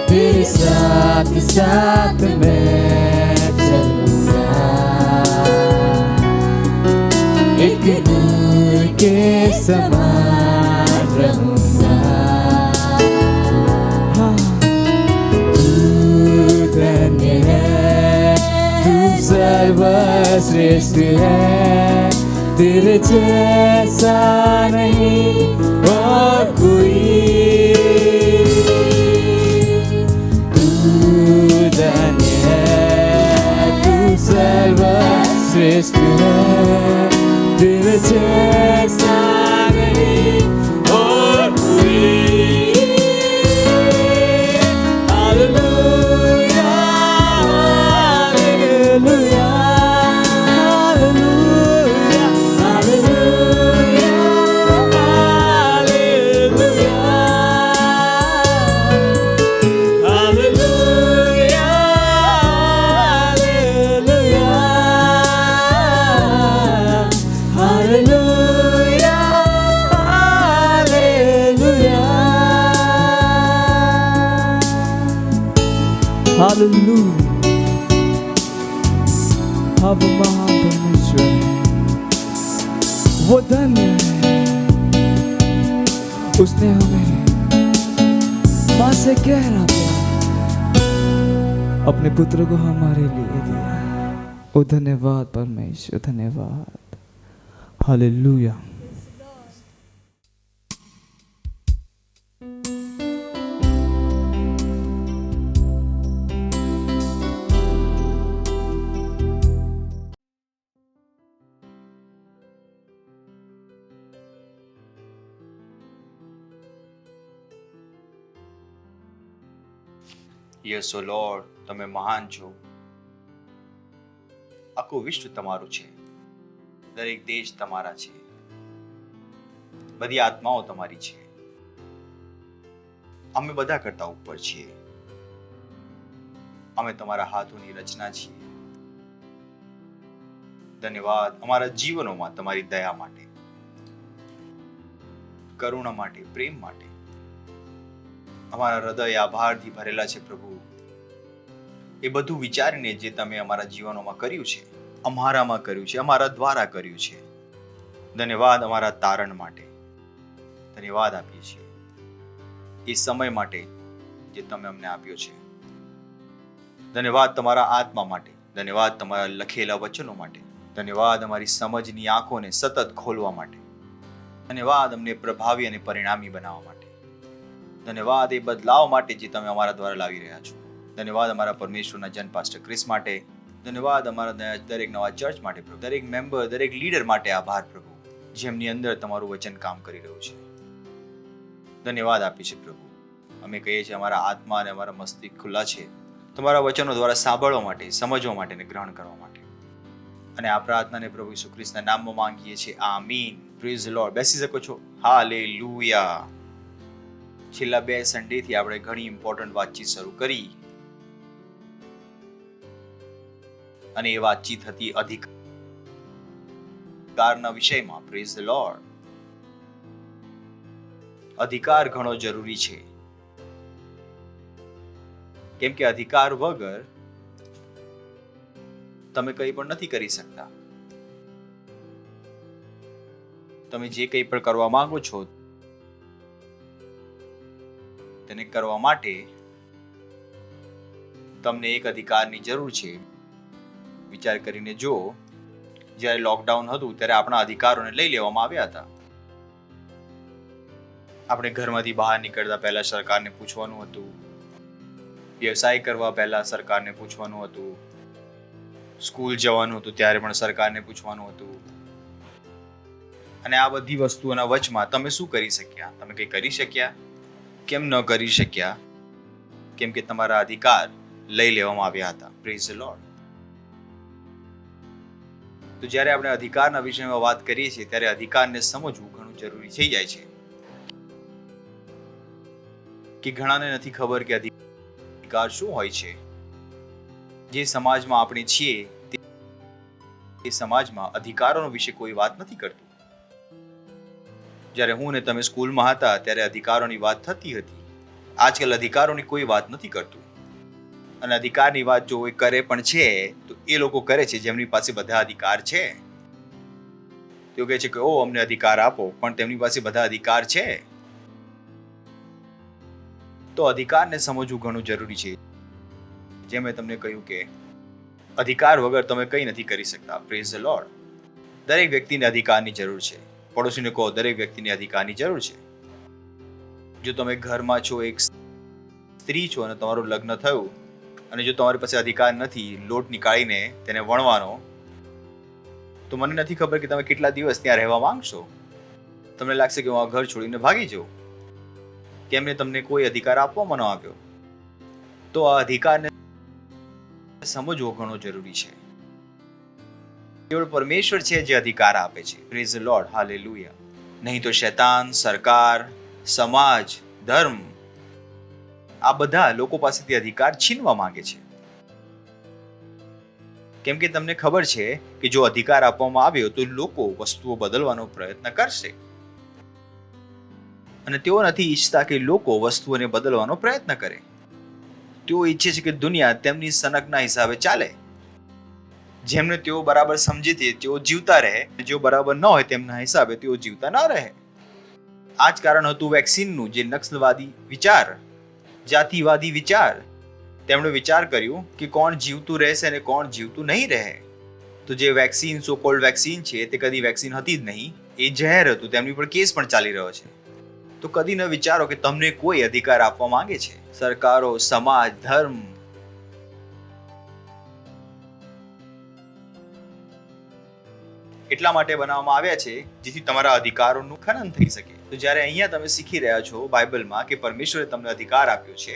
तेरे साथ साथ मैं चलूंगा, एक दूर के समान रहूंगा। तू धन्य है, तू सर्वश्रेष्ठ है, तेरे जैसा नहीं और कोई। सर्वश्रेष्ठ है, तेरे जैसा नहीं और कोई। Hallelujah, hallelujah, hallelujah, hallelujah, hallelujah, hallelujah, hallelujah. Hallelujah. अब महान परमेश्वर है, वो धन्य है, उसने हमें मां से गहरा प्यार अपने पुत्र को हमारे लिए दिया। ओ धन्यवाद परमेश्वर, धन्यवाद। हालेलुया। યસ ઓ લોર્ડ, તમે મહાન છો. આખું વિશ્વ તમારું છે, દરેક દેશ તમારા છે, બધી આત્માઓ તમારી છે. અમે બધા કરતા ઉપર છીએ. અમે તમારા હાથોની રચના છીએ. ધન્યવાદ અમારા જીવનોમાં તમારી દયા માટે, કરુણા માટે, પ્રેમ માટે. અમારા હૃદય આભારથી ભરેલા છે પ્રભુ. એ બધું વિચારીને જે તમે અમારા જીવનોમાં કર્યું છે, અમારામાં કર્યું છે, અમારા દ્વારા કર્યું છે. ધન્યવાદ અમારા તારણ માટે. ધન્યવાદ આપીએ છીએ એ સમય માટે જે તમે અમને આપ્યો છે. ધન્યવાદ તમારા આત્મા માટે. ધન્યવાદ તમારા લખેલા વચનો માટે. ધન્યવાદ અમારી સમજની આંખોને સતત ખોલવા માટે. ધન્યવાદ અમને પ્રભાવી અને પરિણામી બનાવવા માટે. ધન્યવાદ એ બદલાવ માટે જે તમે અમારા દ્વારા લાવી રહ્યા છો. ધન્યવાદ અમારા પરમેશ્વરના જન પાસ્ટર ક્રિસ માટે. ધન્યવાદ અમારા દરેક નવા ચર્ચ માટે પ્રભુ. દરેક મેમ્બર, દરેક લીડર માટે આભાર પ્રભુ, જેમની અંદર તમારું વચન કામ કરી રહ્યું છે. ધન્યવાદ આપી છે પ્રભુ. અમે કહીએ છીએ અમારા આત્મા અને અમારા મસ્તિષ્ક ખુલ્લા છે તમારા વચનો દ્વારા સાંભળવા માટે, સમજવા માટે અને ગ્રહણ કરવા માટે. અને આ પ્રાર્થનાને પ્રભુ ઈસુ ખ્રિસ્તના નામમાં માંગીએ છીએ. આમીન. Praise the lord. બેસી શકો છો. હાલેલુયા. છેલ્લા 2 સન્ડેથી આપણે ઘણી ઇમ્પોર્ટન્ટ વાતચીત શરૂ કરી અને એ વાતચીત હતી અધિકારના વિષયમાં. Praise the lord. અધિકાર ઘણો જરૂરી છે, કેમ કે અધિકાર વગર તમે કંઈ પણ નથી કરી શકતા. તમે જે કંઈ પણ કરવા માંગો છો તેને કરવા માટે તમને એક અધિકારની જરૂર છે. વિચાર કરીને જો, જ્યારે લોકડાઉન હતું ત્યારે આપણા અધિકારોને લઈ લેવામાં આવ્યા હતા. આપણે ઘરમાંથી બહાર નીકળતા પહેલા સરકારને પૂછવાનું હતું, વ્યવસાય કરવા પહેલા સરકારને પૂછવાનું હતું, સ્કૂલ જવાનું હતું ત્યારે પણ સરકારને પૂછવાનું હતું. અને આ બધી વસ્તુઓના વચમાં તમે શું કરી શક્યા? તમે કંઈ કરી શક્યા? કેમ ન કરી શક્યા? કેમ કે તમારા અધિકાર લઈ લેવામાં આવ્યા હતા. Praise the lord. તો જ્યારે આપણે અધિકારના વિષયમાં વાત કરીએ છીએ ત્યારે અધિકારને સમજવું ઘણું જરૂરી થઈ જાય છે. કે ઘણાને નથી ખબર કે અધિકાર શું હોય છે. જે સમાજમાં આપણે છીએ તે સમાજમાં અધિકારોનો વિશે કોઈ વાત નથી કરતું. જ્યારે હું ને તમે સ્કૂલમાં હતા ત્યારે અધિકારોની વાત થતી હતી. આજકાલ અધિકારોની કોઈ વાત નથી કરતું. અને અધિકારની વાત જો કોઈ કરે પણ છે તો એ લોકો કરે છે જેમની પાસે બધા અધિકાર છે. તેઓ કહે છે કે ઓ અમને અધિકાર આપો, પણ તેમની પાસે બધા અધિકાર છે. તો અધિકારને સમજવું ઘણું જરૂરી છે. જેમ મેં તમને કહ્યું કે અધિકાર વગર તમે કંઈ નથી કરી શકતા. Praise the lord. દરેક વ્યક્તિને અધિકારની જરૂર છે. પડોશીને કહો, દરેક વ્યક્તિને અધિકારની જરૂર છે. જો તમે ઘરમાં છો, એક સ્ત્રી છો અને તમારું લગ્ન થયું અને જો તમારી પાસે અધિકાર નથી લોટ નીકાળીને તેને વણવાનો, તો મને નથી ખબર કે તમે કેટલા દિવસ ત્યાં રહેવા માંગશો. તમને લાગશે કે હું આ ઘર છોડીને ભાગી જાઉં. કેમને તમને કોઈ અધિકાર આપવામાં ન આવ્યો. તો આ અધિકારને સમજવો ઘણો જરૂરી છે. કેવળ પરમેશ્વર છે જે અધિકાર આપે છે. Praise the lord. હાલેલુયા. નહીં તો શૈતાન, સરકાર, સમાજ, ધર્મ, આ બધા લોકો પાસેથી અધિકાર છીનવા માંગે છે. કેમ કે તમને ખબર છે કે જો અધિકાર આપવામાં આવ્યો તો લોકો વસ્તુઓ બદલવાનો પ્રયત્ન કરશે. અને તેઓ નથી ઈચ્છતા કે લોકો વસ્તુઓને બદલવાનો પ્રયત્ન કરે. તેઓ ઈચ્છે છે કે દુનિયા તેમની સનકના હિસાબે ચાલે. જેમને તેઓ બરાબર સમજે છે તેઓ જીવતા રહે, જેઓ બરાબર ન હોય તેમના હિસાબે તેઓ જીવતા ન રહે. આ જ કારણ હતું વેક્સિનનું. જે નક્સલવાદી વિચાર, જાતિવાદી વિચાર, તેમણે વિચાર કર્યું કે કોણ જીવતું રહેશે અને કોણ જીવતું નહીં રહે. તો જે વેક્સિન, સો કોલ્ડ વેક્સિન છે, તે કદી વેક્સિન હતી જ નહીં. એ ઝેર હતું. તેમની પર કેસ પણ ચાલી રહ્યો છે. તો કદી ન વિચારો કે તમને કોઈ અધિકાર આપવા માંગે છે. સરકારો, સમાજ, ધર્મ, એટલા માટે બનાવવામાં આવ્યા છે જેથી તમારા અધિકારોનું ખનન થઈ શકે. તો જ્યારે અહીંયા તમે શીખી રહ્યા છો બાઇબલમાં કે પરમેશ્વરે તમને અધિકાર આપ્યો છે,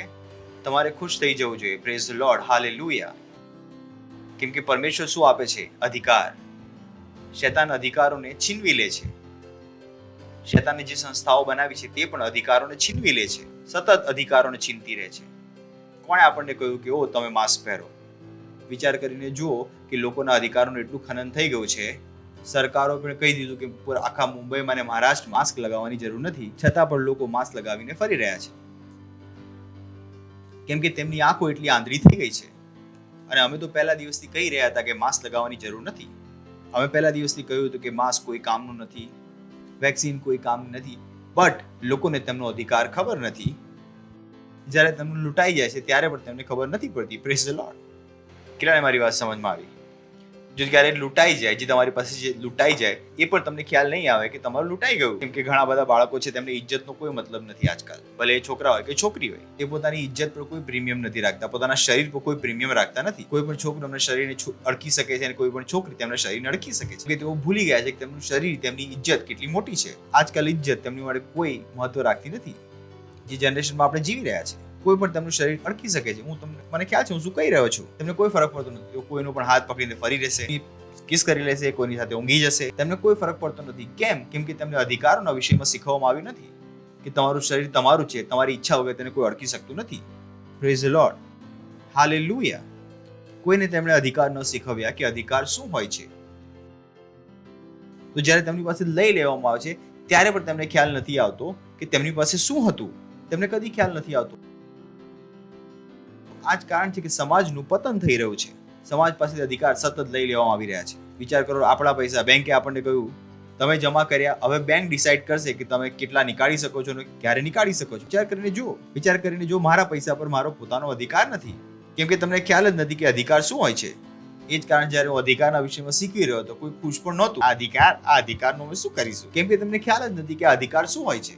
તમારે ખુશ થઈ જવું જોઈએ. Praise the lord. હાલેલુયા. કેમ કે પરમેશ્વર શું આપે છે? અધિકાર. શૈતાન અધિકારોને છીનવી લે છે. શૈતાને જે સંસ્થાઓ બનાવી છે તે પણ અધિકારોને છીનવી લે છે. સતત અધિકારોને છીનતી રહે છે. કોણે આપણને કહ્યું કે ઓ તમે માસ્ક પહેરો? વિચાર કરીને જુઓ કે લોકોના અધિકારોનું એટલું ખનન થઈ ગયું છે. સરકારો પણ કહી દીધું કે આખા મુંબઈમાં અને મહારાષ્ટ્રમાં માસ્ક લગાવવાની જરૂર નથી, છતાં પણ લોકો માસ્ક લગાવીને ફરી રહ્યા છે. કેમ કે તેમની આંખો એટલી આંધળી થઈ ગઈ છે. અને અમે તો પહેલા દિવસથી કહી રહ્યા હતા કે માસ્ક લગાવવાની જરૂર નથી. અમે પહેલા દિવસથી કહ્યું હતું કે માસ્ક કોઈ કામનું નથી, વેક્સિન કોઈ કામનું નથી. બટ લોકોને તેમનો અધિકાર ખબર નથી. જ્યારે તમને લૂંટાઈ જાય છે ત્યારે પણ તેમને ખબર નથી પડતી. Praise the lord. કેટલાને મારી વાત સમજમાં આવી? જો ક્યારે લૂંટાઈ જાય, જે તમારી પાસે જે લૂંટાઈ જાય એ પણ તમને ખ્યાલ નહીં આવે કે તમારું લૂંટાઈ ગયું. કેમ કે ઘણા બધા બાળકો છે તેમને ઇજ્જતનો કોઈ મતલબ નથી આજકાલ. ભલે એ છોકરા હોય કે છોકરી હોય, એ પોતાની ઇજ્જત પર કોઈ પ્રીમિયમ નથી રાખતા, પોતાના શરીર પર કોઈ પ્રીમિયમ રાખતા નથી. કોઈ પણ છોકરો એમના શરીરને અડકી શકે છે અને કોઈ પણ છોકરી તેમના શરીરને અડકી શકે છે. કે તેઓ ભૂલી ગયા છે કે તેમનું શરીર, તેમની ઇજ્જત કેટલી મોટી છે. આજકાલ ઇજ્જત તેમની માટે કોઈ મહત્વ રાખતી નથી. જે જનરેશનમાં આપણે જીવી રહ્યા છીએ, કોઈ પણ તેમનું શરીર અડકી શકે છે. મને ખ્યાલ છે હું શું કહી રહ્યો છું. તેમને કોઈ ફરક પડતો નથી. તેઓ કોઈનો પણ હાથ પકડીને ફરી રહેશે, કિસ કરી લેશે, કોઈની સાથે ઊંઘી જશે. તેમને કોઈ ફરક પડતો નથી. કેમ કે તેમને અધિકારોના વિષયમાં શીખવવામાં આવ્યું નથી કે તમારું શરીર તમારું છે, તમારી ઈચ્છા વગર તેને કોઈ અડકી શકતું નથી. Praise the lord, hallelujah. કોઈને તેમણે અધિકાર ન શીખવ્યા કે અધિકાર શું હોય છે. તો જ્યારે તેમની પાસે લઈ લેવામાં આવે છે ત્યારે પણ તેમને ખ્યાલ નથી આવતો કે તેમની પાસે શું હતું. તેમને કદી ખ્યાલ નથી આવતો. આ જ કારણ છે કે સમાજનું પતન થઈ રહ્યું છે. સમાજ પાસેથી અધિકાર સતત લઈ લેવામાં આવી રહ્યા છે. વિચાર કરો, આપણા પૈસા બેંકે આપણને કહ્યું તમે જમા કર્યા, હવે બેંક ડિસાઈડ કરશે કે તમે કેટલા નીકાળી શકો છો અને ક્યારે નીકાળી શકો છો. વિચાર કરીને જો મારા પૈસા પર મારો પોતાનો અધિકાર નથી. કેમ કે તમને ખ્યાલ જ નથી કે અધિકાર શું હોય છે. એ જ કારણ જ્યારે હું અધિકારના વિષયમાં શીખવી રહ્યો હતો, કોઈ ખુશ પણ નહોતું. આ અધિકારનું અમે શું કરીશું? કેમ કે તમને ખ્યાલ જ નથી કે અધિકાર શું હોય છે.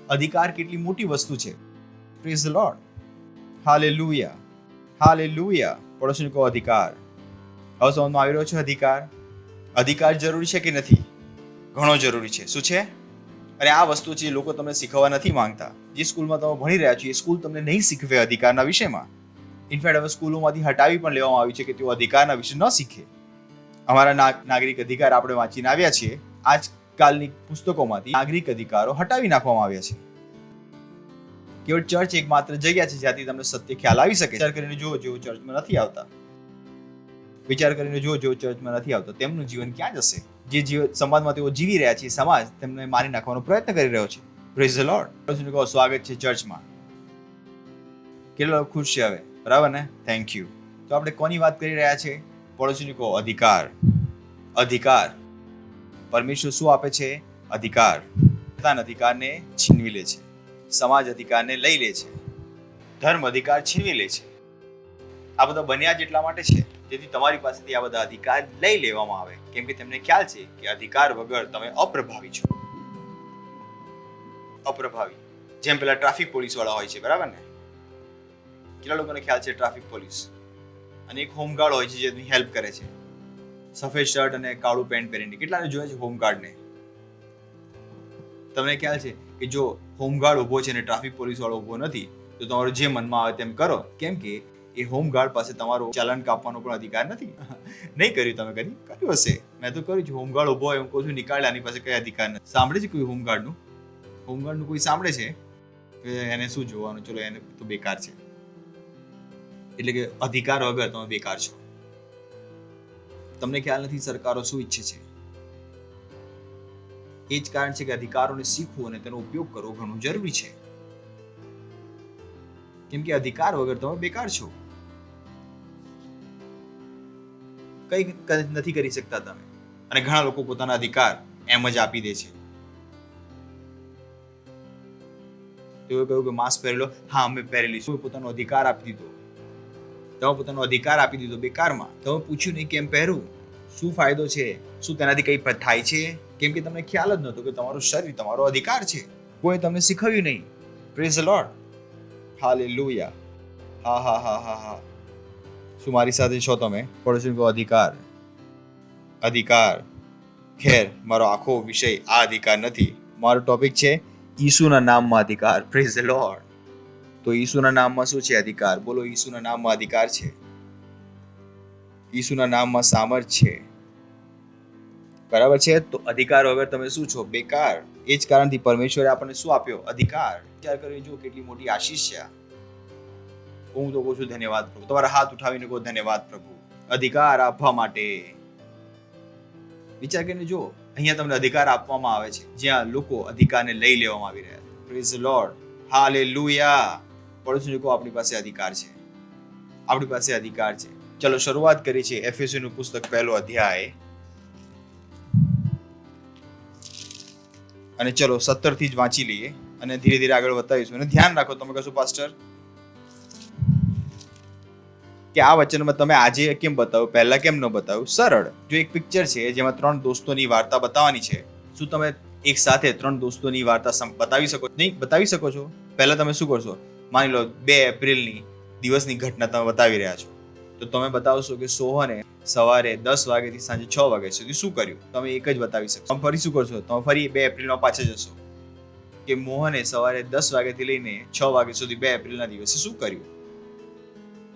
અધિકાર કેટલી મોટી વસ્તુ છે. પ્રેઝ ધ લોર્ડ, હાલેલુયા, હાલેલુયા. પડોશીને કહો અધિકાર. હવે સમજમાં આવી રહ્યો છે અધિકાર જરૂરી છે કે નથી? ઘણો જરૂરી છે. શું છે? અને આ વસ્તુ છે લોકો તમને શીખવવા નથી માંગતા. જે સ્કૂલમાં તમે ભણી રહ્યા છો એ સ્કૂલ તમને નહીં શીખવે અધિકારના વિષયમાં. ઇનફેક્ટ હવે સ્કૂલોમાંથી હટાવી પણ લેવામાં આવી છે કે તેઓ અધિકારના વિશે ન શીખે. અમારા નાગરિક અધિકાર આપણે વાંચીને આવ્યા છીએ. આજકાલની પુસ્તકોમાંથી નાગરિક અધિકારો હટાવી નાખવામાં આવ્યા છે. કેવળ ચર્ચ એકમાત્ર જગ્યા છે જ્યાંથી તમને સત્ય ખ્યાલ આવી શકે. વિચાર કરીને જો જેઓ ચર્ચમાં નથી આવતા, તેમનું જીવન ક્યાં જશે? જે સમાજમાં તેઓ જીવી રહ્યા છે, સમાજ તેમને મારી નાખવાનો પ્રયત્ન કરી રહ્યો છે. Praise the lord. પડોશીને કહો સ્વાગત છે ચર્ચમાં. કેટલા લોકો ખુશ છે હવે? બરાબર ને? Thank you. તો આપણે કોની વાત કરી રહ્યા છે? પડોશીને કહો અધિકાર. અધિકાર. પરમેશ્વર શું આપે છે? અધિકાર. અધિકારને છીનવી લે છે. સમાજ અધિકારને લઈ લે છે. ધર્મ અધિકાર છીનવી લે છે. આ બધા બન્યા જ એટલા માટે છે જેથી તમારી પાસેથી આ બધા અધિકાર લઈ લેવામાં આવે. કેમ કે તેમને ખ્યાલ છે કે અધિકાર વગર તમે અપ્રભાવી છો. અપ્રભાવી. જેમ પેલા ટ્રાફિક પોલીસ વાળા હોય છે, બરાબર ને? કેટલા લોકોને ખ્યાલ છે ટ્રાફિક પોલીસ? અને એક હોમગાર્ડ હોય છે જે એની હેલ્પ કરે છે. સફેદ શર્ટ અને કાળું પેન્ટ પહેરીને. કેટલાને જોયા છે હોમગાર્ડને? તમને ખ્યાલ છે કે જો હોમગાર્ડ ઉભો છે અને ટ્રાફિક પોલીસ વાળો ઉભો નથી તો તમારો જે મનમાં આવે તેમ કરો. કેમ કે એ હોમગાર્ડ પાસે તમારો ચાલાન કાપવાનો પણ અધિકાર નથી. નહીં કર્યું તમે? કદી કર્યું હશે. મેં તો કર્યું છે. હોમગાર્ડ ઉભો હોય, હું કહું છું નીકાળે, આની પાસે કઈ અધિકાર નથી. સાંભળે છે કોઈ હોમગાર્ડનું કોઈ સાંભળે છે કે એને શું જોવાનું, ચલો એને તો બેકાર છે. એટલે કે અધિકાર વગર તમે બેકાર છો. તમને ખ્યાલ નથી સરકારો શું ઈચ્છે છે. એ જ કારણ છે કે અધિકારોને શીખવું અને તેનો ઉપયોગ કરવો ઘણું જરૂરી છે. કેમ કે અધિકાર વગર તમે બેકાર છો. કઈ નથી કરી શકતા તમે. અને ઘણા લોકો પોતાના અધિકાર એમ જ આપી દે છે. તેઓએ કહ્યું કે માસ્ક પહેરી લો. હા, અમે પહેરી લઈશું. પોતાનો અધિકાર આપી દીધો. તમે પોતાનો અધિકાર આપી દીધો બેકારમાં. તમે પૂછ્યું નહીં કેમ પહેરવું, શું ફાયદો છે, શું તેનાથી કઈ થાય છે? કેમ કે તમને ખ્યાલ જ નહોતો કે તમારું શરીર તમારો અધિકાર છે. કોઈ તમને શીખવ્યું નહીં. Praise the lord, hallelujah. હા હા હા હા હા. શું મારી સાથે છો તમે? પડોશીને કહો અધિકાર. અધિકાર. ખેર, મારો આખો વિષય આ અધિકાર નથી. મારો ટોપિક છે ઈસુના નામમાં અધિકાર. Praise the lord. તો ઈસુના નામમાં શું છે? અધિકાર. બોલો, ઈસુના નામમાં અધિકાર છે. ઈસુના નામમાં સામર્થ્ય છે. બરાબર છે? તો અધિકાર વગર તમે શું છો? બેકાર. એ જ કારણથી પરમેશ્વરે આપણને શું આપ્યો? અધિકાર. વિચાર કરીને જો કેટલી મોટી આશીષ છે. હું તો કહું છું ધન્યવાદ પ્રભુ. તમારા હાથ ઉઠાવીને કહો ધન્યવાદ પ્રભુ અધિકાર આપવા માટે. વિચાર કરીને જો અહીંયા તમને અધિકાર આપવામાં આવે છે જ્યાં લોકો અધિકારને લઈ લેવામાં આવી રહ્યા છે. પ્રેઝ ધ લોર્ડ, હાલેલુયા. પડોશીને કહો આપણી પાસે અધિકાર છે. આપણી પાસે અધિકાર છે. ચલો શરૂઆત કરી છે એફએસયુનું પુસ્તક 1લો અધ્યાય અને ચલો 17 થી જ વાંચી લઈએ અને ધીરે ધીરે આગળ વધતાઈશું. અને ધ્યાન રાખો, તમે કહેશો પાસ્ટર કે આ વચનમાં તમે આજે કેમ બતાવ્યું, પહેલા કેમ ન બતાવ્યું? સરળ. જો એક પિક્ચર છે જેમાં 3 દોસ્તોની વાર્તા બતાવવાની છે, શું તમે એક સાથે 3 દોસ્તોની વાર્તા બતાવી શકો? નહીં બતાવી શકો છો. પહેલા તમે શું કરશો? માની લો 2 એપ્રિલની દિવસની ઘટના તમે બતાવી રહ્યા છો, તો તમે બતાવશો કે સોહને સવારે 10 વાગ્યાથી સાંજે 6 વાગ્યા સુધી શું કર્યું. તમે એક જ બતાવી શકશો. તમે ફરી શું કરશો? તમે ફરી 2 એપ્રિલમાં પાછા જશો કે મોહને સવારે 10 વાગ્યાથી લઈને 6 વાગ્યા સુધી 2 એપ્રિલના દિવસે શું કર્યું.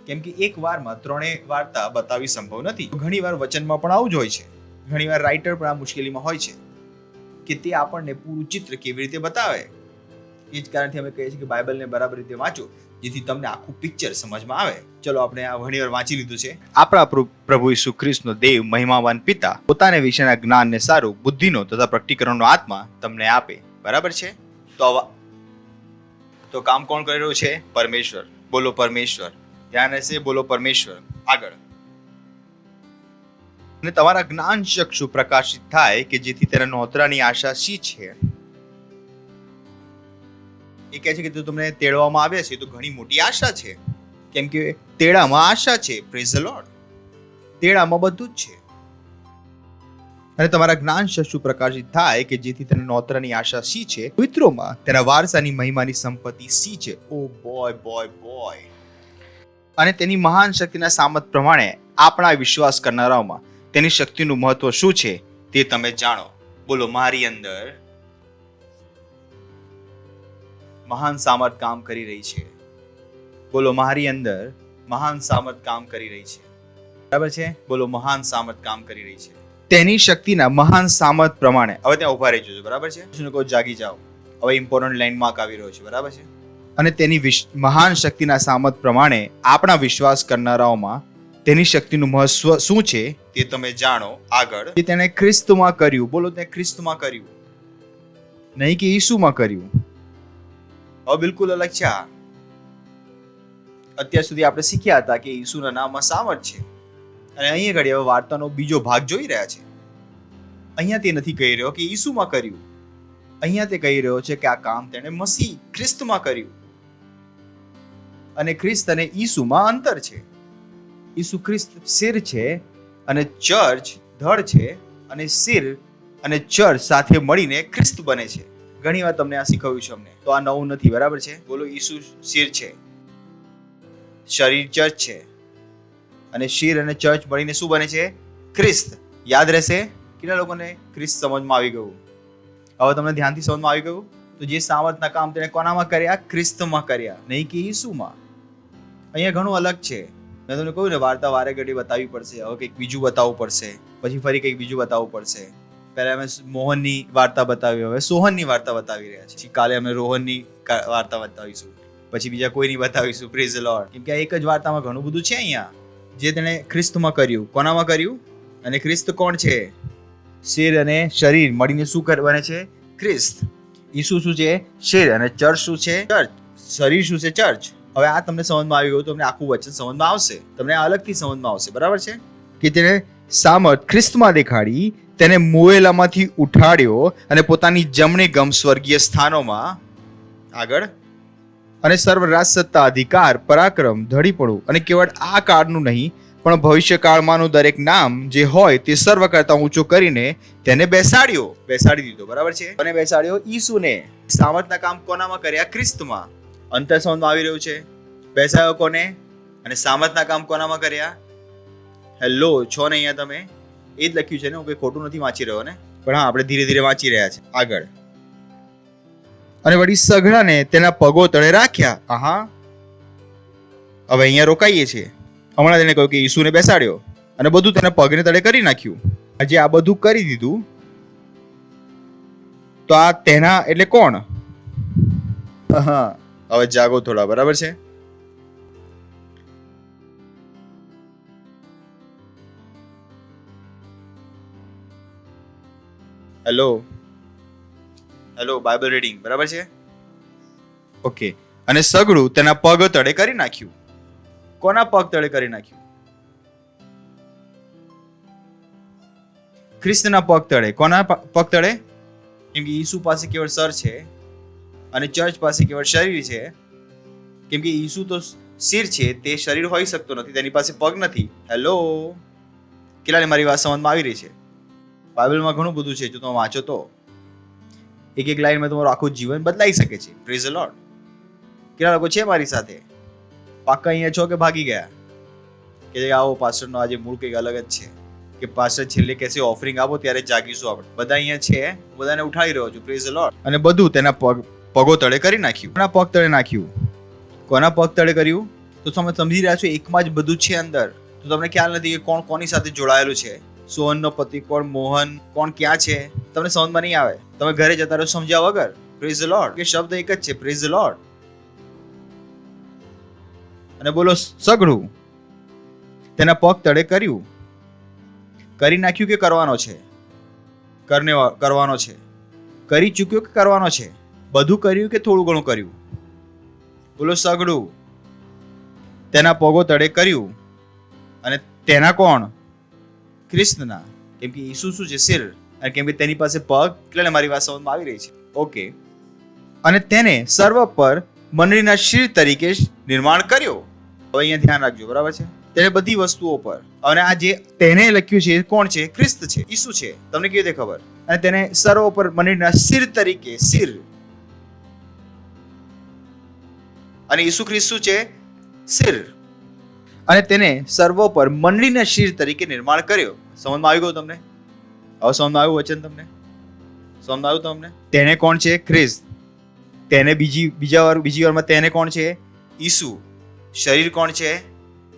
કેમ કે એક વારમાં 3 વાર્તા બતાવી સંભવ નથી. ઘણી વાર વચનમાં પણ આવું જ હોય છે. ઘણી વાર રાઇટર પણ આ મુશ્કેલીમાં હોય છે કે તે આપણને પૂરું ચિત્ર કેવી રીતે બતાવે. એ જ કારણથી અમે કહીએ છીએ કે બાઇબલને બરાબર રીતે વાંચો, જેથી તમને આખું પિક્ચર સમજમાં આવે. ચલો આપણે આ ઘણીવાર વાંચી લીધું છે. આપણા પ્રભુ ઈસુ ખ્રિસ્તનો દેવ મહિમાવાન પિતા પોતાને વિશેના જ્ઞાનને સારું, બુદ્ધિનો તથા પ્રકટીકરણનો આત્મા તમને આપે. બરાબર છે? તો કામ કોણ કરી રહ્યું છે? પરમેશ્વર. બોલો પરમેશ્વર. ધ્યાન રહેશે. બોલો પરમેશ્વર. આગળ. અને તમારા જ્ઞાન ચક્ષુ પ્રકાશિત થાય કે જેથી તેના નોતરાની આશા શી છે. એ કહે છે કે જો તમને તેડવામાં આવ્યા છે તો ઘણી મોટી આશા છે. કેમ કે તેડામાં આશા છે. Praise the lord. તેડામાં બધું જ છે. અને તમારા જ્ઞાન ચક્ષુ પ્રકાશિત થાય કે જેથી તેના નોતરાની આશા શી છે, પવિત્રોમાં તેના વારસાની મહિમાની સંપત્તિ શી છે. ઓ બોય બોય બોય. અને તેની મહાન શક્તિના સામર્થ પ્રમાણે આપણા વિશ્વાસ કરનારાઓમાં તેની શક્તિનું મહત્વ શું છે તે તમે જાણો. બોલો મારી અંદર મહાન સામર્થ કામ કરી રહી છે. બોલો મારી અંદર મહાન સામર્થ કામ કરી રહી છે. બરાબર છે? બોલો મહાન સામર્થ કામ કરી રહી છે. તેની શક્તિના મહાન સામર્થ પ્રમાણે. હવે ત્યાં ઉભા રહી જજો. બરાબર છે? શું કહો? જાગી જાઓ. હવે ઇમ્પોર્ટન્ટ લાઈન માર્ક આવી રહ્યો છે. બરાબર છે? અને તેની મહાન શક્તિના સામર્થ પ્રમાણે આપણા વિશ્વાસ કરનારાઓમાં તેની શક્તિનું મહત્વ શું છે તે તમે જાણો. આગળ. કે તેણે ખ્રિસ્તમાં કર્યું. બોલો, તે ખ્રિસ્તમાં કર્યું, નહીં કે ઈસુમાં કર્યું. હવે બિલકુલ અલગ છે. અત્યાર સુધી આપણે શીખ્યા હતા કે ઈસુના નામમાં સામર્થ છે, અને અહીંયા ઘડી હવે વાર્તાનો બીજો ભાગ જોઈ રહ્યા છે. અહીંયા તે નથી કહી રહ્યો કે ઈસુમાં કર્યું. અહીંયા તે કહી રહ્યો છે કે આ કામ તેણે મસીહ ખ્રિસ્તમાં કર્યું. અને ખ્રિસ્ત અને ઈસુમાં અંતર છે. ઈસુ ખ્રિસ્ત સિર છે અને ચર્ચ ધડ છે, અને સિર અને ચર્ચ સાથે મળીને ખ્રિસ્ત બને છે. ઘણી વાર તમને આ શીખવ્યું છે અમને, તો આ નવું નથી. બરાબર છે? બોલો. ઈસુ સિર છે, શરીર ચર્ચ છે, અને શિર અને ચર્ચ મળીને શું બને છે? ખ્રિસ્ત. યાદ રહેશે? કેટલા લોકોને ખ્રિસ્ત સમજમાં આવી ગયું? હવે તમને ધ્યાનથી સમજમાં આવી ગયું? તો જે સામર્થના કામ તેને કોનામાં કર્યા? ખ્રિસ્તમાં કર્યા, નહીં કે ઈસુમાં. અહીંયા ઘણું અલગ છે. મેં તમને કહ્યું ને, વાર્તા વારે ઘડી બતાવવી પડશે. હવે કંઈક બીજું બતાવવું પડશે, પછી ફરી કંઈક બીજું બતાવવું પડશે. પહેલા અમે મોહનની વાર્તા બતાવી, હવે સોહનની વાર્તા બતાવી રહ્યા છીએ. કાલે અમે રોહનની વાર્તા બતાવીશું, પછી બીજા કોઈની બતાવીશું. Praise the lord. કેમ કે એક જ વાર્તામાં ઘણું બધું છે અહીંયા. જે તેણે ખ્રિસ્તમાં કર્યું. કોનામાં કર્યું? અને ખ્રિસ્ત કોણ છે? શિર અને શરીર મળીને શું બને છે? ખ્રિસ્ત. ઈસુ શું છે? શિર. અને ચર્ચ શું છે? ચર્ચ. શરીર શું છે? ચર્ચ. હવે આ તમને સમજમાં આવી ગયું, તમને આખું વચન સમજમાં આવશે, તમને અલગથી સમજમાં આવશે. બરાબર છે? કે તેને સામર્થ ખ્રિસ્તમાં દેખાડી, તેને મોયેલામાંથી ઉઠાડ્યો અને પોતાની જમણી ગમ સ્વર્ગીય સ્થાનોમાં. આગળ. અને સર્વરાજ સત્તા, અધિકાર, પરાક્રમ, ધડીપણું અને કેવળ આ કાળનું નહીં પણ ભવિષ્ય કાળમાંનું દરેક નામ જે હોય તે સર્વ કરતા ઊંચો કરીને તેને બેસાડી દીધો. બરાબર છે? અને બેસાડ્યો ઈસુને. સામર્થના કામ કોનામાં કર્યા? ખ્રિસ્તમાં. અંતર સમજમાં આવી રહ્યું છે? બેસાડ્યો કોને? અને સામર્થના કામ કોનામાં કર્યા? હેલો, છો ને અહીંયા તમે? એ જ લખ્યું છે ને, હું કંઈ ખોટું નથી વાંચી રહ્યો ને, પણ હા, આપણે ધીરે ધીરે વાંચી રહ્યા છે. આગળ. અને વળી સઘળાને તેના પગો તળે રાખ્યા. આહા, હવે અહીંયા રોકાઈએ છીએ. હમણાં તેને કહ્યું કે ઈસુને બેસાડ્યો અને બધું તેના પગને તળે કરી નાખ્યું. આજે આ બધું કરી દીધું, તો આ તેના એટલે કોણ? હા, હવે જાગો થોડા. બરાબર છે? Hello, Bible reading. બરાબર છે? ઓકે. અને સગળું તેના પગ તળે કરી નાખ્યું. કોના પગ તળે કરી નાખ્યું? ખ્રિસ્તના પગ તળે. કોના પગ તળે? કેમ કે ઈસુ પાસે કેવળ સર છે અને ચર્ચ પાસે કેવળ શરીર છે. કેમ કે ઈસુ તો શિર છે તે શરીર હોઈ શકતો નથી, તેની પાસે પગ નથી. હેલો, કેટલાને મારી વાત સમજમાં આવી રહી છે? બાઇબલમાં ઘણું બધું છે, જો તમે વાંચો તો એક એક લાઈનમાં તમારું આખું જીવન બદલાઈ શકે છે. Praise the lord. કેટલા લોકો છે મારી સાથે? પાક્કા અહીંયા છો કે ભાગી ગયા? કે આવો પાસ્ટરનો આજે મૂળ કંઈક અલગ જ છે, કે પાસ્ટર છેલ્લે કહેશે ઓફરિંગ આપો ત્યારે જાગીશું આપણે. બધા અહીંયા છે, બધાને ઉઠાડી રહ્યો છું. Praise the lord. અને બધું તેના પગો તળે કરી નાખ્યું. કોના પગ તળે નાખ્યું? કોના પગ તળે કર્યું? તો તમે સમજી રહ્યા છો એકમાં જ બધું છે અંદર. તો તમને ખ્યાલ નથી કે કોણ કોની સાથે જોડાયેલું છે. સોહનનો પતિ કોણ, મોહન કોણ, ક્યાં છે, તમને સમજમાં નહીં આવે. તમે ઘરે જતા રહો સમજ્યા વગર. Praise the lord. કે શબ્દ એક જ છે, પ્રેઝ ધ લોર્ડ. અને બોલો સગડું. તેના પગ તળે કર્યું. કરી નાખ્યું કે કરવાનો છે? કરવાનો છે. કરી ચૂક્યો કે કરવાનો છે? બધું કર્યું કે થોડું ઘણું કર્યું? બોલો સગડું. તેના પગો તળે કર્યું. અને તેના કોણ? ખ્રિસ્તના. કેમ કે ઈસુ શું છે? શિર. અને કેમ કે તેની પાસે પગ, એટલે મારી વાત સમજમાં આવી રહી છે. ઓકે. અને તેને સર્વ પર મંડળીના શિર તરીકે નિર્માણ કર્યો. હવે અહીંયા ધ્યાન રાખજો, બરાબર છે? તેને બધી વસ્તુઓ પર. અને આ જે તેને લખ્યું છે કોણ છે? ખ્રિસ્ત છે, ઈસુ છે. તમને કેવી રીતે ખબર? અને તેને સર્વ પર મંડળીના શિર તરીકે, શિર. અને ઈસુ ખ્રિસ્ત શું છે? શિર. અને તેને સર્વ પર મંડળીના શિર તરીકે નિર્માણ કર્યો. સમજમાં આવી ગયું તમને? હવે સમજમાં આવ્યું વચન તમને? સમજમાં આવ્યું તમને? તેને કોણ છે? ખ્રિસ્ત. તેને બીજી વારમાં તેને કોણ છે? ઈસુ. શરીર કોણ છે?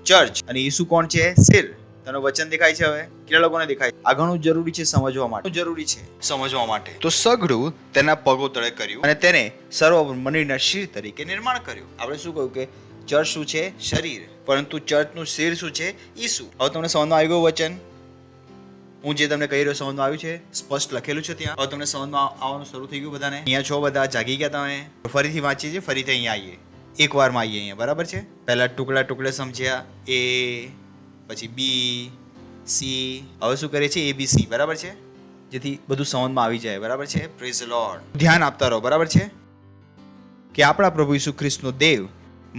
ચર્ચ. અને ઈસુ કોણ છે? શિર. તને વચન દેખાય છે? હવે કેટલા લોકોને દેખાય? આ ઘણું જરૂરી છે સમજવા માટે. જરૂરી છે સમજવા માટે. તો સગડું તેના પગો તળે કર્યું અને તેને સર્વ મંડળીના શિર તરીકે નિર્માણ કર્યું. આપણે શું કહ્યું કે ચર્ચ શું છે? શરીર. પરંતુ ચર્ચનું શિર શું છે? ઈસુ. હવે તમને સમજમાં આવી ગયું વચન? હું જે તમને કહી રહ્યો સમજમાં આવ્યું છે? સ્પષ્ટ લખેલું છે ત્યાં? હવે તમને સમજમાં આવવાનું શરૂ થઈ ગયું બધાને? અહીંયા છો બધા? જાગી ગયા તમે? ફરીથી વાંચીએ છીએ, ફરીથી અહીંયા આવીએ, એક વારમાં આવીએ અહીંયા, બરાબર છે? પહેલા ટુકડે સમજ્યા, એ પછી બી સી. હવે શું કરીએ છીએ? ABC, બરાબર છે? જેથી બધું સમજમાં આવી જાય, બરાબર છે? Praise the lord. ધ્યાન આપતા રહો, બરાબર છે? કે આપણા પ્રભુ ઈસુ ખ્રિસ્તનો દેવ,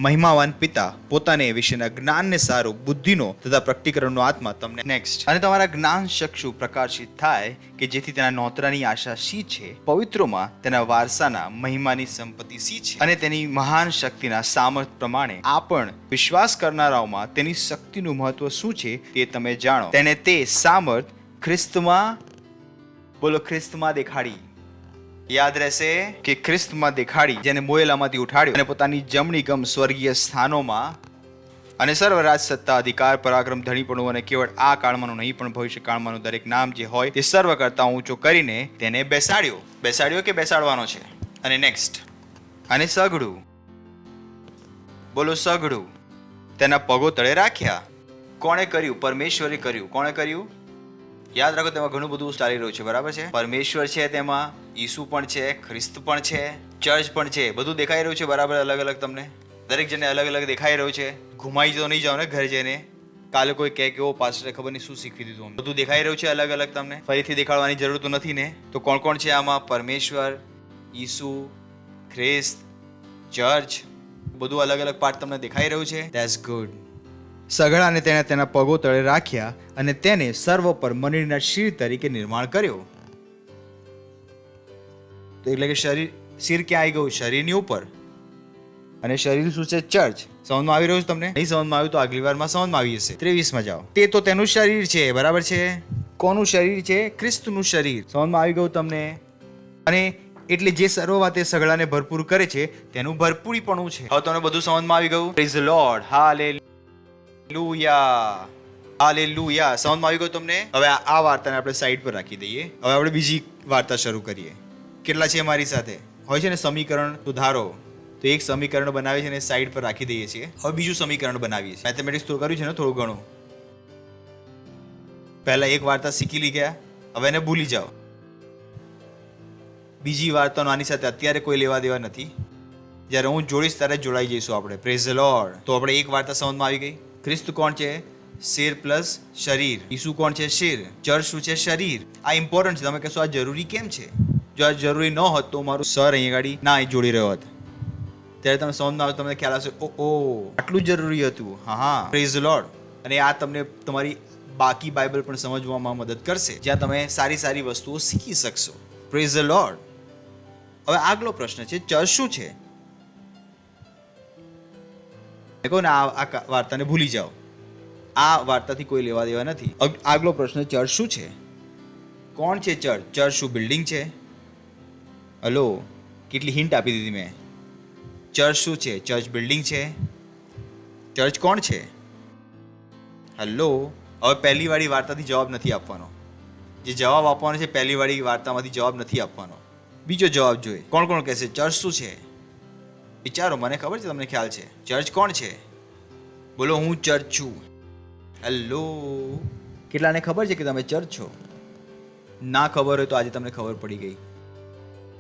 મહિમાવાન પિતા પોતાને વિશેના જ્ઞાનને સારું, બુદ્ધિનો તથા પ્રકટીકરણનો આત્મા તમને નેક્સ્ટ. અને તમારા જ્ઞાન ચક્ષુ પ્રકાશિત થાય કે જેથી તેના નોતરાની આશા શી છે, પવિત્રોમાં તેના વારસાના મહિમાની સંપત્તિ શી છે, અને તેની મહાન શક્તિના સામર્થ પ્રમાણે આ પણ વિશ્વાસ કરનારાઓમાં તેની શક્તિનું મહત્વ શું છે તે તમે જાણો. તેને તે સામર્થ ખ્રિસ્તમાં, બોલો ખ્રિસ્તમાં દેખાડી. યાદ રહેશે કે ખ્રિસ્તમાં દેખાડી, જેને મોયેલામાંથી ઉઠાડ્યો અને પોતાની જમણી ગમ સ્વર્ગીય સ્થાનોમાં અને સર્વરાજ સત્તા, અધિકાર, પરાક્રમ, ધણીપણું અને કેવળ આ કાળમાંનું નહીં પણ ભવિષ્ય કાળમાંનું દરેક નામ જે હોય તે સર્વ કરતા ઊંચો કરીને તેને બેસાડ્યો. બેસાડ્યો કે બેસાડવાનો છે? અને નેક્સ્ટ. અને સગડું. બોલો સગડું. તેના પગો તળે રાખ્યા. કોણે કર્યું? પરમેશ્વરે કર્યું. કોણે કર્યું? યાદ રાખો, તેમાં ઘણું બધું ચાલી રહ્યું છે, બરાબર છે? પરમેશ્વર છે તેમાં, ઈસુ પણ છે, ખ્રિસ્ત પણ છે, ચર્ચ પણ છે. બધું દેખાઈ રહ્યું છે, બરાબર? અલગ અલગ તમને દરેક જણને અલગ અલગ દેખાઈ રહ્યું છે. ઘુમાઈ તો નહીં જાઓ ને ઘરે જઈને કાલે કોઈ કહે કે ઓ પાસ્ટરે ખબર નહીં શું શીખવી દીધું. બધું દેખાઈ રહ્યું છે અલગ અલગ તમને. ફરીથી દેખાડવાની જરૂર તો નથી ને? તો કોણ કોણ છે આમાં? પરમેશ્વર, ઈસુ, ખ્રિસ્ત, ચર્ચ, બધું અલગ અલગ પાર્ટ તમને દેખાઈ રહ્યું છે. That's good. સગડાને તેણે તેના પગો તળે રાખ્યા અને તેને સર્વ પર મંડળીના શિર તરીકે નિર્માણ કર્યો. તો એટલે કે શિર ક્યાં આવી ગયું? શરીરની ઉપર. અને શરીર શું છે? ચર્ચ. સમજમાં આવી રહ્યું છે તમને? નહીં સમજમાં આવ્યું તો આગલી વારમાં સમજમાં આવી જશે. 23માં જાઓ. તે તો તેનું શરીર છે, બરાબર છે? કોનું શરીર છે? ખ્રિસ્તનું શરીર. સમજમાં આવી ગયું તમને? અને એટલે જે સર્વ વાતે સગડાને ભરપૂર કરે છે તેનું ભરપૂરીપણું છે. હવે તમને બધું સમજમાં આવી ગયું? Praise the lord. હાલેલુયા. હાલેલુયા. સમજમાં આવી ગયું તમને? હવે આ વાર્તાને આપણે સાઈડ પર રાખી દઈએ. હવે આપણે બીજી વાર્તા શરૂ કરીએ. કેટલા છે મારી સાથે? હોય છે ને સમીકરણ સુધારો, તો એક સમીકરણ બનાવે છે ને સાઈડ પર રાખી દઈએ છીએ. હવે બીજું સમીકરણ બનાવીએ છીએ. મેથેમેટિક્સ તો કર્યું છે ને થોડું ઘણું. પહેલા એક વાર્તા શીખી લી ગયા, હવે એને ભૂલી જાઓ. બીજી વાર્તાનો આની સાથે અત્યારે કોઈ લેવા દેવા નથી. જ્યારે હું જોડીશ ત્યારે જોડાઈ જઈશું આપણે. Praise the lord. તો આપણે એક વાર્તા સમજમાં આવી ગઈ. ખ્રિસ્ત કોણ છે? શિર પ્લસ શરીર. ઈસુ કોણ છે? શિર. ચર્ચ શું છે? શરીર. આ ઇમ્પોર્ટન્ટ છે. તમે કહેશો આ જરૂરી કેમ છે? જો આ જરૂરી ન હોત તો મારું સર અહીંયા ગાડી ના જોડી રહ્યો હોત. ત્યારે તમે સમજમાં આવે તમને ખ્યાલ આવશે ઓ આટલું જરૂરી હતું. હા, પ્રેઝ ધ લોર્ડ. અને આ તમને તમારી બાકી બાઇબલ પણ સમજવામાં મદદ કરશે, જ્યાં તમે સારી સારી વસ્તુઓ શીખી શકશો. Praise the lord. હવે આગલો પ્રશ્ન છે, ચર્ચ શું છે? કહો ને આ વાર્તાને ભૂલી જાઓ, આ વાર્તાથી કોઈ લેવા દેવા નથી. આગલો પ્રશ્ન, ચર્ચ શું છે? કોણ છે ચર્ચ? ચર્ચ શું બિલ્ડિંગ છે? હલો, કેટલી હિન્ટ આપી દીધી મેં. ચર્ચ શું છે? ચર્ચ બિલ્ડિંગ છે? ચર્ચ કોણ છે? હલો, હવે પહેલી વાળી વાર્તાથી જવાબ નથી આપવાનો. જે જવાબ આપવાનો છે પહેલી વાળી વાર્તામાંથી જવાબ નથી આપવાનો. બીજો જવાબ જોઈએ. કોણ કોણ કહેશે ચર્ચ શું છે? વિચારો, મને ખબર છે તમને ખ્યાલ છે. ચર્ચ કોણ છે? બોલો, હું ચર્ચ છું. હેલો, કેટલાને ખબર છે કે તમે ચર્ચ છો? ના ખબર હોય તો આજે તમને ખબર પડી ગઈ.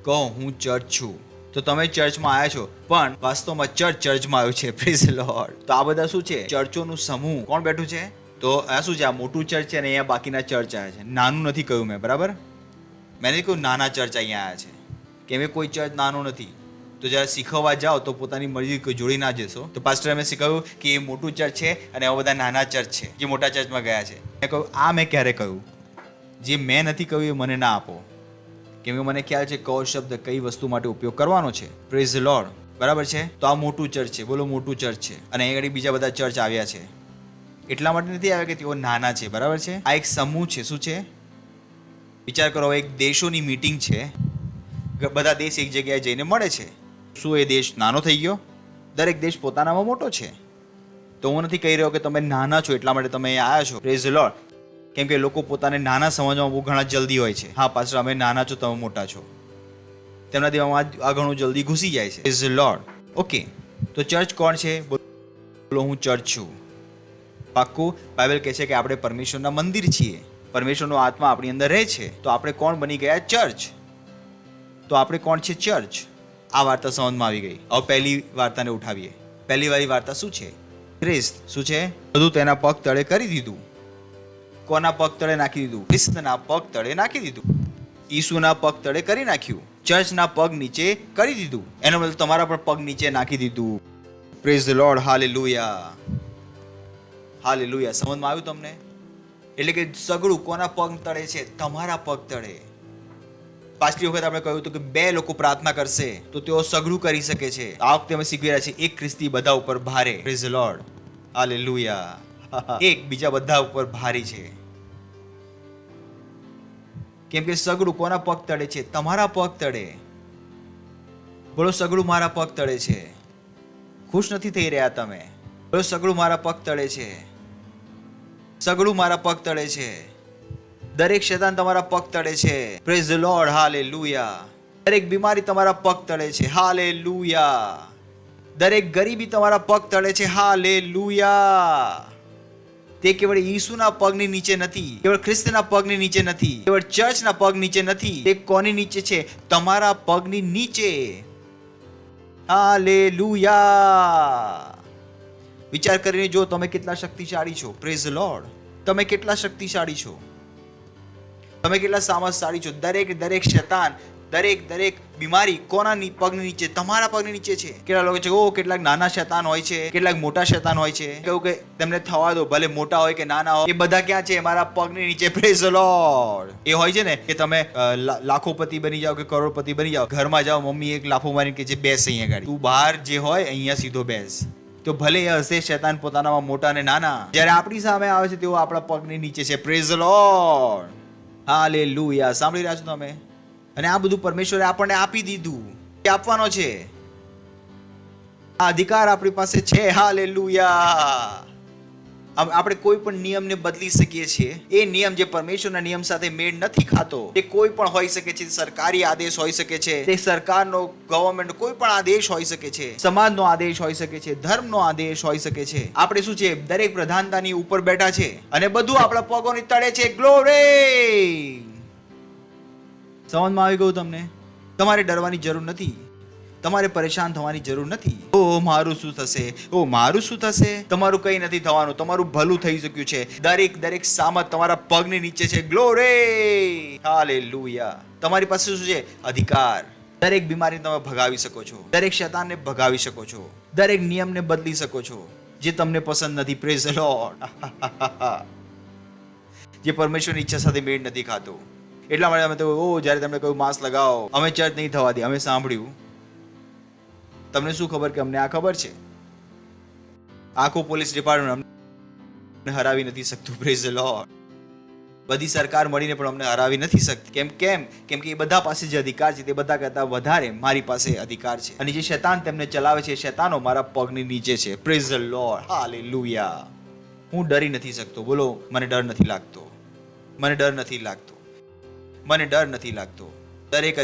કહો, હું ચર્ચ છું. તો તમે ચર્ચમાં આવ્યા છો, પણ વાસ્તવમાં ચર્ચમાં આવ્યું છે. Praise the lord. તો આ બધા શું છે? ચર્ચોનું સમૂહ. કોણ બેઠું છે? તો આ શું છે? આ મોટું ચર્ચ છે અને અહીંયા બાકીના ચર્ચ આવ્યા છે. નાનું નથી કહ્યું મેં, બરાબર? મેં નહીં કહ્યું નાના ચર્ચ અહીંયા આવ્યા છે, કે મેં કોઈ ચર્ચ નાનો નથી. તો જ્યારે શીખવવા જાઓ તો પોતાની મરજી જોડી ના જશો. તો પાસ્ટરે મેં શીખવ્યું કે એ મોટું ચર્ચ છે અને આવા બધા નાના ચર્ચ છે જે મોટા ચર્ચમાં ગયા છે. મેં કહ્યું આ મેં ક્યારે કહ્યું? જે મેં નથી કહ્યું એ મને ના આપો, કેમ કે મને ખ્યાલ છે કયો શબ્દ કઈ વસ્તુ માટે ઉપયોગ કરવાનો છે. Praise the lord. બરાબર છે? તો આ મોટું ચર્ચ છે. બોલો, મોટું ચર્ચ છે. અને અહીં આગળ બીજા બધા ચર્ચ આવ્યા છે. એટલા માટે નથી આવ્યા કે તેઓ નાના છે, બરાબર છે? આ એક સમૂહ છે. શું છે? વિચાર કરો, એક દેશોની મીટિંગ છે. બધા દેશ એક જગ્યાએ જઈને મળે છે. શું એ દેશ નાનો થઈ ગયો? દરેક દેશ પોતાનામાં મોટો છે. તો હું નથી કહી રહ્યો કે તમે નાના છો એટલા માટે તમે અહીંયા આવ્યા છો. Praise the lord. કેમ કે લોકો પોતાને નાના સમજવામાં બહુ ઘણા જલ્દી હોય છે. હા પાછળ અમે નાના છો, તમે મોટા છો, તેમના દેવામાં આ ઘણું જલ્દી ઘૂસી જાય છે. Praise the lord. ઓકે, તો ચર્ચ કોણ છે? બોલો, હું ચર્ચ છું. પાક્કું? બાઇબલ કહે છે કે આપણે પરમેશ્વરના મંદિર છીએ, પરમેશ્વરનો આત્મા આપણી અંદર રહે છે. તો આપણે કોણ બની ગયા? ચર્ચ. તો આપણે કોણ છે? ચર્ચ. આ વાર્તા સમજમાં આવી ગઈ. હવે પહેલી વાર્તાને ઉઠાવીએ. પહેલી વાળી વાર્તા શું છે? ખ્રિસ્ત. શું છે? બધું તેના પગ તળે કરી દીધું. કોના પગ તળે નાખી દીધું? ખ્રિસ્તના પગ તળે નાખી દીધું. ઈસુના પગ તળે કરી નાખ્યું. ચર્ચના પગ નીચે કરી દીધું. એનો મતલબ તમારા પર પગ નીચે નાખી દીધું. Praise the lord. હાલેલુયા, હાલેલુયા. સમજમાં આવ્યું તમને? એટલે કે સગડું કોના પગ તળે છે? તમારા પગ તળે. પાછલી વખત આપણે કહ્યું હતું કે બે લોકો પ્રાર્થના કરશે તો તેઓ સગડું કરી શકે છે. આ વખતે અમે શીખવી રહ્યા છીએ એક ખ્રિસ્તી બધા ઉપર ભારે. Praise the lord. હાલેલુયા. એક બીજા બધા ઉપર ભારી છે. કેમ કે સગડું કોના પગ તળે છે? તમારા પગ તળે. બોલો, સગડું મારા પગ તળે છે. ખુશ નથી થઈ રહ્યા તમે? બોલો, સગડું મારા પગ તળે છે. સગડું મારા પગ તળે છે. દરેક શૈતાન તમારા પગ તળે છે. Praise the lord. હાલેલુયા. દરેક બીમારી તમારા પગ તળે છે. હાલેલુયા. દરેક ગરીબી તમારા પગ તળે છે. હાલેલુયા. તે કેવળ ઈસુના પગની નીચે નથી, કેવળ ખ્રિસ્તના પગની નીચે નથી, કેવળ ચર્ચના પગ નીચે નથી. તે કોની નીચે છે? તમારા પગની નીચે. હાલેલુયા. વિચાર કરીને જો તમે કેટલા શક્તિશાળી છો. Praise the lord. તમે કેટલા શક્તિશાળી છો, તમે કેટલા સામર્થશાળી છો. દરેક શૈતાન, દરેક બીમારી કોના પગની નીચે? તમારા પગની નીચે છે. કેટલા લોકો છે કેટલાક નાના શૈતાન હોય છે, કેટલાક મોટા શૈતાન હોય છે. કહ્યું કે તેમને થવા દો, ભલે મોટા હોય કે નાના હોય, એ બધા ક્યાં છે? મારા પગની નીચે. Praise the lord. એ હોય છે ને કે તમે લાખોપતિ બની જાઓ કે કરોડપતિ બની જાઓ, ઘરમાં જાઓ, મમ્મી એક લાફો મારીને કે છે બેસ અહીંયા ગાડી, તું બહાર જે હોય અહીંયા સીધો બેસ. તો ભલે એ હશે શૈતાન પોતાનામાં મોટા અને નાના, જ્યારે આપણી સામે આવે છે તેઓ આપણા પગની નીચે છે. Praise the lord. હાલેલુયા. સાંભળી રહ્યા છો તમે? અને આ બધું પરમેશ્વરે આપણને આપી દીધું, એ આપવાનો છે. આ અધિકાર આપણી પાસે છે. હાલેલુયા. આપણે કોઈ પણ નિયમને બદલી શકીએ છીએ. એ નિયમ જે પરમેશ્વરના નિયમ સાથે મેળ નથી ખાતો, એ કોઈ પણ હોઈ શકે છે. સરકારી આદેશ હોઈ શકે છે, તે સરકારનો, ગવર્મેન્ટ, કોઈ પણ આદેશ હોઈ શકે છે, સમાજનો આદેશ હોઈ શકે છે, ધર્મનો આદેશ હોઈ શકે છે. આપણે શું છે? દરેક પ્રધાનતાની ઉપર બેઠા છે અને બધું આપણા પગોની તળે છે. ગ્લોરી. સમજમાં આવી ગયું તમને? તમારે ડરવાની જરૂર નથી, તમારે પરેશાન થવાની જરૂર નથી. ઓ મારું શું થશે, ઓ મારું શું થશે? તમારું કંઈ નથી થવાનું. તમારું ભલું થઈ શક્યું છે. દરેક સામત તમારા પગની નીચે છે. ગ્લોરી. હાલેલુયા. તમારી પાસે શું છે? અધિકાર. દરેક બીમારીને તમે ભગાવી શકો છો, દરેક શૈતાનને ભગાવી શકો છો, દરેક નિયમને બદલી શકો છો જે તમને પસંદ નથી. Praise the lord. જે પરમેશ્વરની ઈચ્છા સાથે મેળ નથી ખાતો. એટલા માટે અમે તો જ્યારે તમને કહ્યું માસ્ક લગાવો, અમે ચર્ચ નહીં થવા દે, અમે સાંભળ્યું. તમને શું ખબર કે અમને આ ખબર છે. આખું પોલીસ ડિપાર્ટમેન્ટ અમને હરાવી નથી શકતું. Praise the lord. બધી સરકાર મળીને પણ અમને હરાવી નથી શકતી. કેમ કે એ બધા પાસે જે અધિકાર છે તે બધા કરતા વધારે મારી પાસે અધિકાર છે. અને જે શૈતાન તેમને ચલાવે છે, શૈતાનો મારા પગની નીચે છે. Praise the lord. હાલેલુયા. હું ડરી નથી શકતો. બોલો, મને ડર નથી લાગતો. મને ડર નથી લાગતો. મને ડર નથી લાગતો. દરેક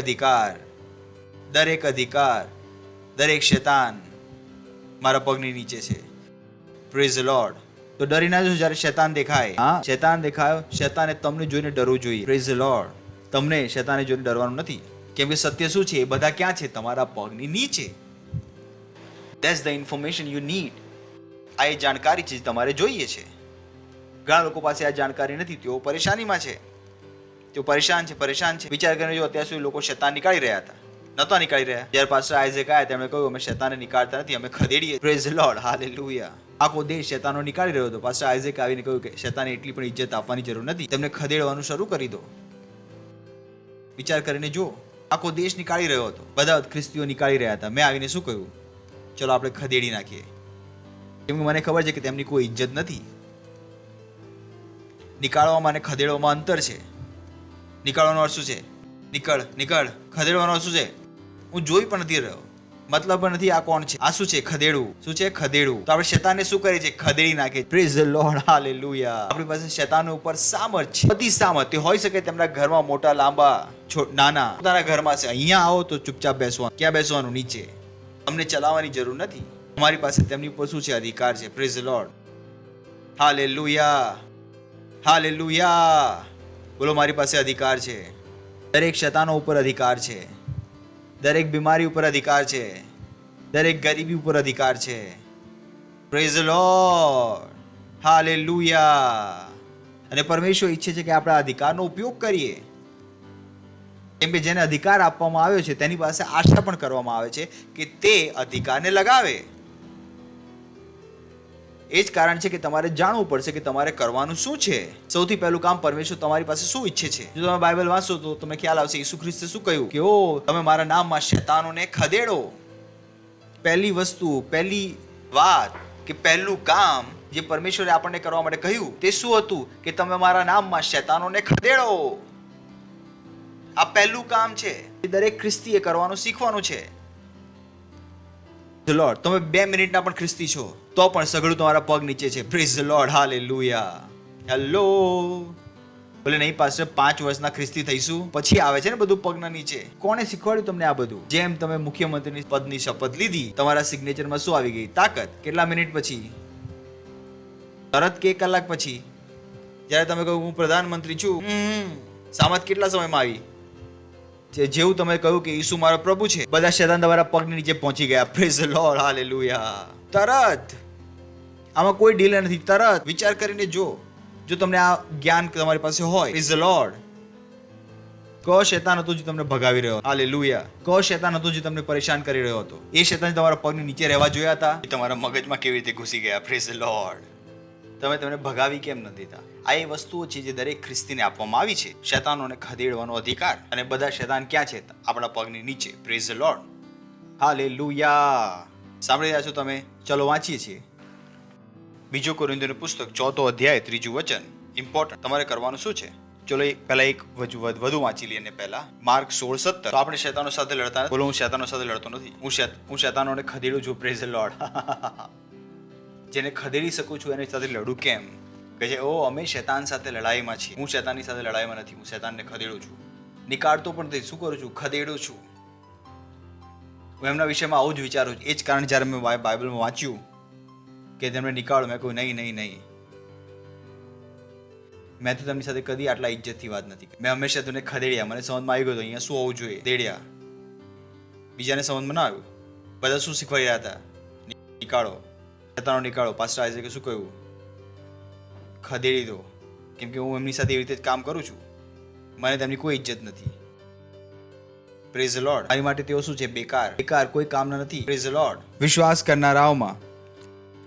અધિકાર, દરેક શૈતાન મારા પગની નીચે છે. Praise the lord. તો ડરી ના જશો જ્યારે શૈતાન દેખાય. હા, શૈતાન દેખાયો, શૈતાને તમને જોઈને ડરવું જોઈએ. Praise the lord. તમને શૈતાને જોઈને ડરવાનું નથી. કેમ કે સત્ય શું છે? એ બધા ક્યાં છે? તમારા પગની નીચે. That's the information you need. આ એ જાણકારી છે તમારે જોઈએ છે. ઘણા લોકો પાસે આ જાણકારી નથી. તેઓ પરેશાનીમાં છે. તેઓ પરેશાન છે. વિચાર કરીને જો અત્યાર સુધી લોકો શૈતાન નીકાળી રહ્યા હતા, નહોતા નીકાળી રહ્યા. જ્યારે પાસ્ટર આઇઝેક આવ્યા તેમણે કહ્યું અમે શૈતાનને નીકાળતા નથી, અમે ખદેડીએ. Praise the lord. હાલેલુયા. આખો દેશ શૈતાનો નીકાળી રહ્યો હતો. પાસ્ટર આઇઝેક આવીને કહ્યું કે શૈતાને એટલી પણ ઇજ્જત આપવાની જરૂર નથી, તેમને ખદેડવાનું શરૂ કરી દો. વિચાર કરીને જો, આખો દેશ નીકાળી રહ્યો હતો, બધા ખ્રિસ્તીઓ નીકાળી રહ્યા હતા. મેં આવીને શું કહ્યું? ચલો આપણે ખદેડી નાખીએ. કેમ કે મને ખબર છે કે તેમની કોઈ ઇજ્જત નથી. નીકાળવામાં અને ખદેડવામાં અંતર છે. નીકાળવાનો અર્થ શું છે? નીકળ. ખદેડવાનો અર્થ શું છે? હું જોઈ પણ નથી રહ્યો, મતલબ પણ નથી આ કોણ છે. આ શું છે? ખદેડવું. શું છે? ખદેડવું. તો આપણે શૈતાનને શું કરીએ છીએ? ખદેડી નાખીએ. Praise the lord. હાલેલુયા. આપણી પાસે શૈતાન ઉપર સામર્થ છે, બધી સામર્થ. તે હોઈ શકે તેમના ઘરમાં મોટા, લાંબા, નાના. પોતાના ઘરમાં છે. અહીંયા આવો તો ચૂપચાપ બેસવાનું. ક્યાં બેસવાનું? નીચે. અમને ચલાવવાની જરૂર નથી. અમારી પાસે તેમની ઉપર શું છે? અધિકાર છે. Praise the lord. હાલેલુયા. બોલો, મારી પાસે અધિકાર છે. દરેક શૈતાનો ઉપર અધિકાર છે. દરેક બીમારી ઉપર અધિકાર છે. દરેક ગરીબી ઉપર અધિકાર છે. Praise the lord. હાલેલુયા. અને પરમેશ્વર ઈચ્છે છે કે આપણે આ અધિકારનો ઉપયોગ કરીએ. કેમ કે જેને અધિકાર આપવામાં આવ્યો છે તેની પાસે આશા પણ કરવામાં આવે છે કે તે અધિકારને લગાવે. એ જ કારણ છે કે તમારે જાણવું પડશે કે તમારે કરવાનું શું છે. સૌથી પહેલું કામ, પરમેશ્વર તમારી પાસે શું ઈચ્છે છે. જો તમે બાઇબલ વાંચો તો તમને ખ્યાલ આવશે ઈસુ ખ્રિસ્તે શું કહ્યું કે તમે મારા નામમાં શૈતાનોને ખદેડો. પહેલી વસ્તુ, પહેલી વાત કે પહેલું કામ જે પરમેશ્વરે આપણને કરવા માટે કહ્યું તે શું હતું? કે તમે મારા નામમાં શૈતાનોને ખદેડો. આ પહેલું કામ છે. દરેક ખ્રિસ્તીએ કરવાનું શીખવાનું છે. લોર્ડ, તમે 2 મિનિટના પણ ખ્રિસ્તી છો તો પણ સગડું તમારા પગ નીચે છે. Praise the lord. Hallelujah. Hello. બોલે નહીં પાસ્ટર 5 વર્ષના ખ્રિસ્તી થઈશું પછી આવે છે ને બધું પગના નીચે. કોણે શીખવાડ્યું તમને આ બધું? જેમ તમે મુખ્યમંત્રીની પદની શપથ લીધી, તમારા સિગ્નેચરમાં શું આવી ગઈ? તાકાત. કેટલા મિનિટ પછી? તરત કે 1 કલાક પછી? જ્યારે તમે કહો હું પ્રધાનમંત્રી છું, સામત કેટલા સમયમાં આવી? જેવું તમે કહ્યું કે ઈસુ મારો પ્રભુ છે, બધા શૈતાન તમારા પગની નીચે પહોંચી ગયા. Praise the lord. હાલેલુયા. તરત. આમાં કોઈ ડીલે નથી. તરત. વિચાર કરીને જો તમને આ જ્ઞાન તમારી પાસે હોય. Praise the lord. કયો શૈતાન હતો જે તમને ભગાવી રહ્યો? હાલેલુયા. કયો શૈતાન હતો જે તમને પરેશાન કરી રહ્યો હતો? એ શૈતાન તમારા પગની નીચે રહેવા જોયા હતા? એ તમારા મગજમાં કેવી રીતે ઘૂસી ગયા? Praise the lord. તમે તેમને ભગાવી કેમ ન દેતા? આ એ વસ્તુઓ છે જે દરેક ખ્રિસ્તીને આપવામાં આવી છે. શૈતાનોને ખદેડવાનો અધિકાર. અને બધા શૈતાન ક્યાં છે? આપણા પગની નીચે. Praise the lord. હાલેલુયા. સાંભળી રહ્યા છો તમે? ચલો વાંચીએ છીએ. 2 કોરિન્થીયોનું પુસ્તક 4 અધ્યાય 3 વચન. ઇમ્પોર્ટન્ટ. તમારે કરવાનું શું છે? ચલો પહેલા એક વધુ વાંચી લઈએ. પહેલા માર્ક 16:17. તો આપણે શૈતાનો સાથે લડતા નથી. બોલો, હું શૈતાનો સાથે લડતો નથી. હું શૈતાનોને ખદેડું છું. Praise the lord. જેને ખદેડી શકું છું એની સાથે લડું કેમ? કહે છે અમે શૈતાન સાથે લડાઈમાં છીએ. હું શૈતાનની સાથે લડાઈમાં નથી. હું શૈતાનને ખદેડું છું. નીકાળતો પણ નથી. શું કરું છું? ખદેડું છું. હું એમના વિષયમાં આવું જ વિચારું છું. એ જ કારણ જ્યારે મેં બાઇબલમાં વાંચ્યું કે તેમને નીકાળો, મેં કહ્યું નહીં. મેં તો તેમની સાથે કદી આટલા ઇજ્જતથી વાત નથી કરી. મેં હંમેશા તેમને ખદેડ્યા. મને સમજમાં આવી ગયું અહીંયા શું હોવું જોઈએ. દેડ્યા. બીજાને સમજમાં ના આવ્યું. બધા શું શીખવાડી રહ્યા હતા? નીકાળો, શૈતાનો નીકાળો. પાસ્ટર આઇઝેકે શું કહ્યું? ખદેડી દો. કેમ કે હું એમની સાથે એવી રીતે જ કામ કરું છું. મને તેમની કોઈ ઇજ્જત નથી. Praise the lord. મારી માટે તેઓ શું છે? બેકાર. બેકાર, કોઈ કામના નથી. Praise the lord. વિશ્વાસ કરનારાઓમાં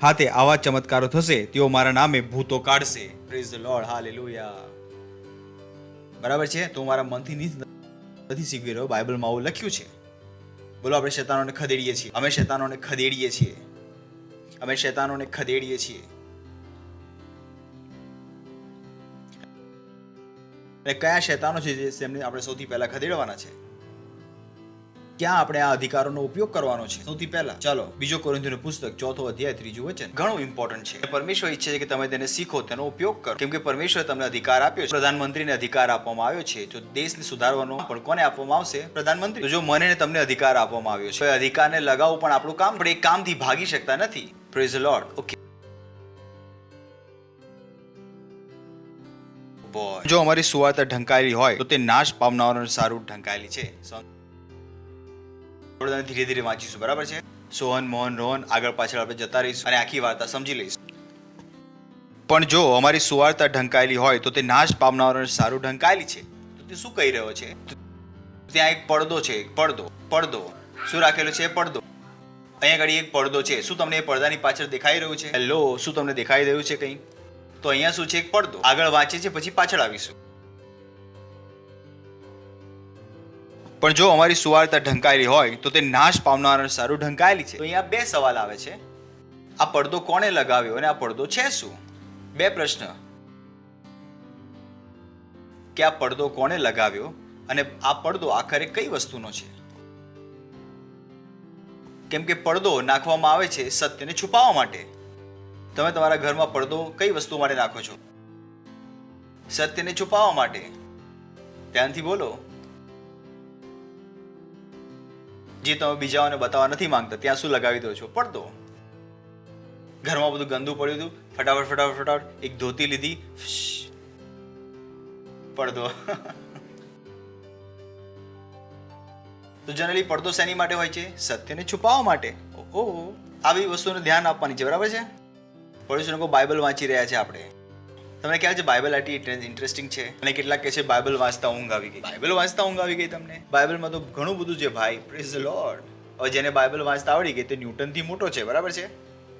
હાથે આવા ચમત્કારો થશે, તેઓ મારા નામે ભૂતો કાઢશે. Praise the lord. હાલેલુયા. બરાબર છે. તો મારા મનથી નથી શીખવી રહ્યો, બાઇબલમાં આવું લખ્યું છે. બોલો, આપણે શૈતાનોને ખદેડીએ છીએ. અમે શૈતાનોને ખદેડીએ છીએ. અમે શૈતાનોને ખદેડીએ છીએ. અને કયા શૈતાનો છે જેમને આપણે સૌથી પહેલા ખદેડવાના છે? ક્યાં આપણે આ અધિકારોનો ઉપયોગ કરવાનો છે સૌથી પહેલા? ચાલો, બીજો કોરિન્થીઓનું પુસ્તક 4 અધ્યાય 3 વચન ઘણું ઇમ્પોર્ટન્ટ છે. પરમેશ્વર ઈચ્છે છે કે તમે તેને શીખો, તેનો ઉપયોગ કરો, કેમ કે પરમેશ્વર તમને અધિકાર આપ્યો છે. પ્રધાનમંત્રીને અધિકાર આપવામાં આવ્યો છે. જો દેશને સુધારવાનો પણ કોને આપવામાં આવશે? પ્રધાનમંત્રી. તો જો મને ને તમને અધિકાર આપવામાં આવ્યો છે, અધિકારને લગાવવું પણ આપણું કામ. પણ એ કામથી ભાગી શકતા નથી. Praise the lord. ઓકે, જો અમારી સુવાર્તા ઢંકાયેલી હોય તો તે નાશ પામનારાઓને સારું ઢંકાયેલી છે. ધીરે ધીરે વાંચીશું, બરાબર છે? સોહન, મોહન, રોહન, આગળ પાછળ આપણે જતા રહીશું અને આખી વાર્તા સમજી લઈશું. પણ જો અમારી સુવાર્તા ઢંકાયેલી હોય તો તે નાશ પામનારાઓને સારું ઢંકાયેલી છે. તો તે શું કહી રહ્યો છે? ત્યાં એક પડદો છે. પડદો શું રાખેલો છે? પડદો. અહીંયા આગળ એક પડદો છે. શું તમને એ પડદાની પાછળ દેખાઈ રહ્યું છે? હેલો, શું તમને દેખાઈ રહ્યું છે કંઈ? તો અહીંયા શું છે? એક પડદો. આગળ વાંચે છે, પછી પાછળ આવીશું. પણ જો અમારી સુવાર્તા ઢંકાયેલી હોય તો તે નાશ પામનાર સારું ઢંકાયેલી છે. તો અહીંયા બે સવાલ આવે છે. આ પડદો કોણે લગાવ્યો અને આ પડદો છે શું? બે પ્રશ્ન કે આ પડદો કોણે લગાવ્યો અને આ પડદો આખરે કઈ વસ્તુનો છે? કેમ કે પડદો નાખવામાં આવે છે સત્યને છુપાવવા માટે. તમે તમારા ઘરમાં પડદો કઈ વસ્તુ માટે નાખો છો? સત્યને છુપાવવા માટે. ધ્યાનથી બોલો. જે તમે બીજાઓને બતાવવા નથી માંગતા ત્યાં શું લગાવી દો છો? પડદો. ઘરમાં બધું ગંદુ પડ્યું હતું, ફટાફટ એક ધોતી લીધી, પડદો. તો જનરલી પડદો શેની માટે હોય છે? સત્યને છુપાવવા માટે. ઓહો, આવી વસ્તુનું ધ્યાન આપવાની છે, બરાબર છે? પડોશી લોકો બાઇબલ વાંચી રહ્યા છે. આપણે તમને ખ્યાલ છે બાઇબલ આટલી ઇન્ટરેસ્ટિંગ છે? અને કેટલાક કહે છે બાઇબલ વાંચતા ઊંઘ આવી ગઈ. બાઇબલ વાંચતા ઊંઘ આવી ગઈ તમને? બાઇબલમાં તો ઘણું બધું છે ભાઈ. Praise the lord. હવે જેને બાઇબલ વાંચતા આવડી ગઈ તે ન્યૂટનથી મોટો છે, બરાબર છે?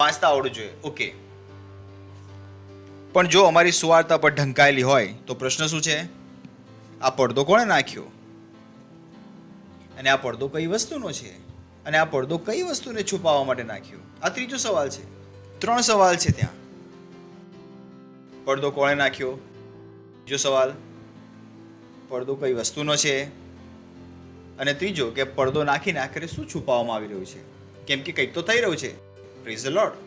વાંચતા આવડવું જોઈએ. ઓકે. પણ જો અમારી સુવાર્તા પર ઢંકાયેલી હોય તો પ્રશ્ન શું છે? આ પડદો કોણે નાખ્યો? અને આ પડદો કઈ વસ્તુનો છે? અને આ પડદો કઈ વસ્તુને છુપાવવા માટે નાખ્યો? આ ત્રીજો સવાલ છે. 3 સવાલ છે ત્યાં. પડદો કોણે નાખ્યો? બીજો સવાલ, પડદો કઈ વસ્તુનો છે? અને ત્રીજો કે પડદો નાખીને આખરે શું છુપાવવામાં આવી રહ્યું છે? કેમ કે કંઈક તો થઈ રહ્યું છે. Praise the lord.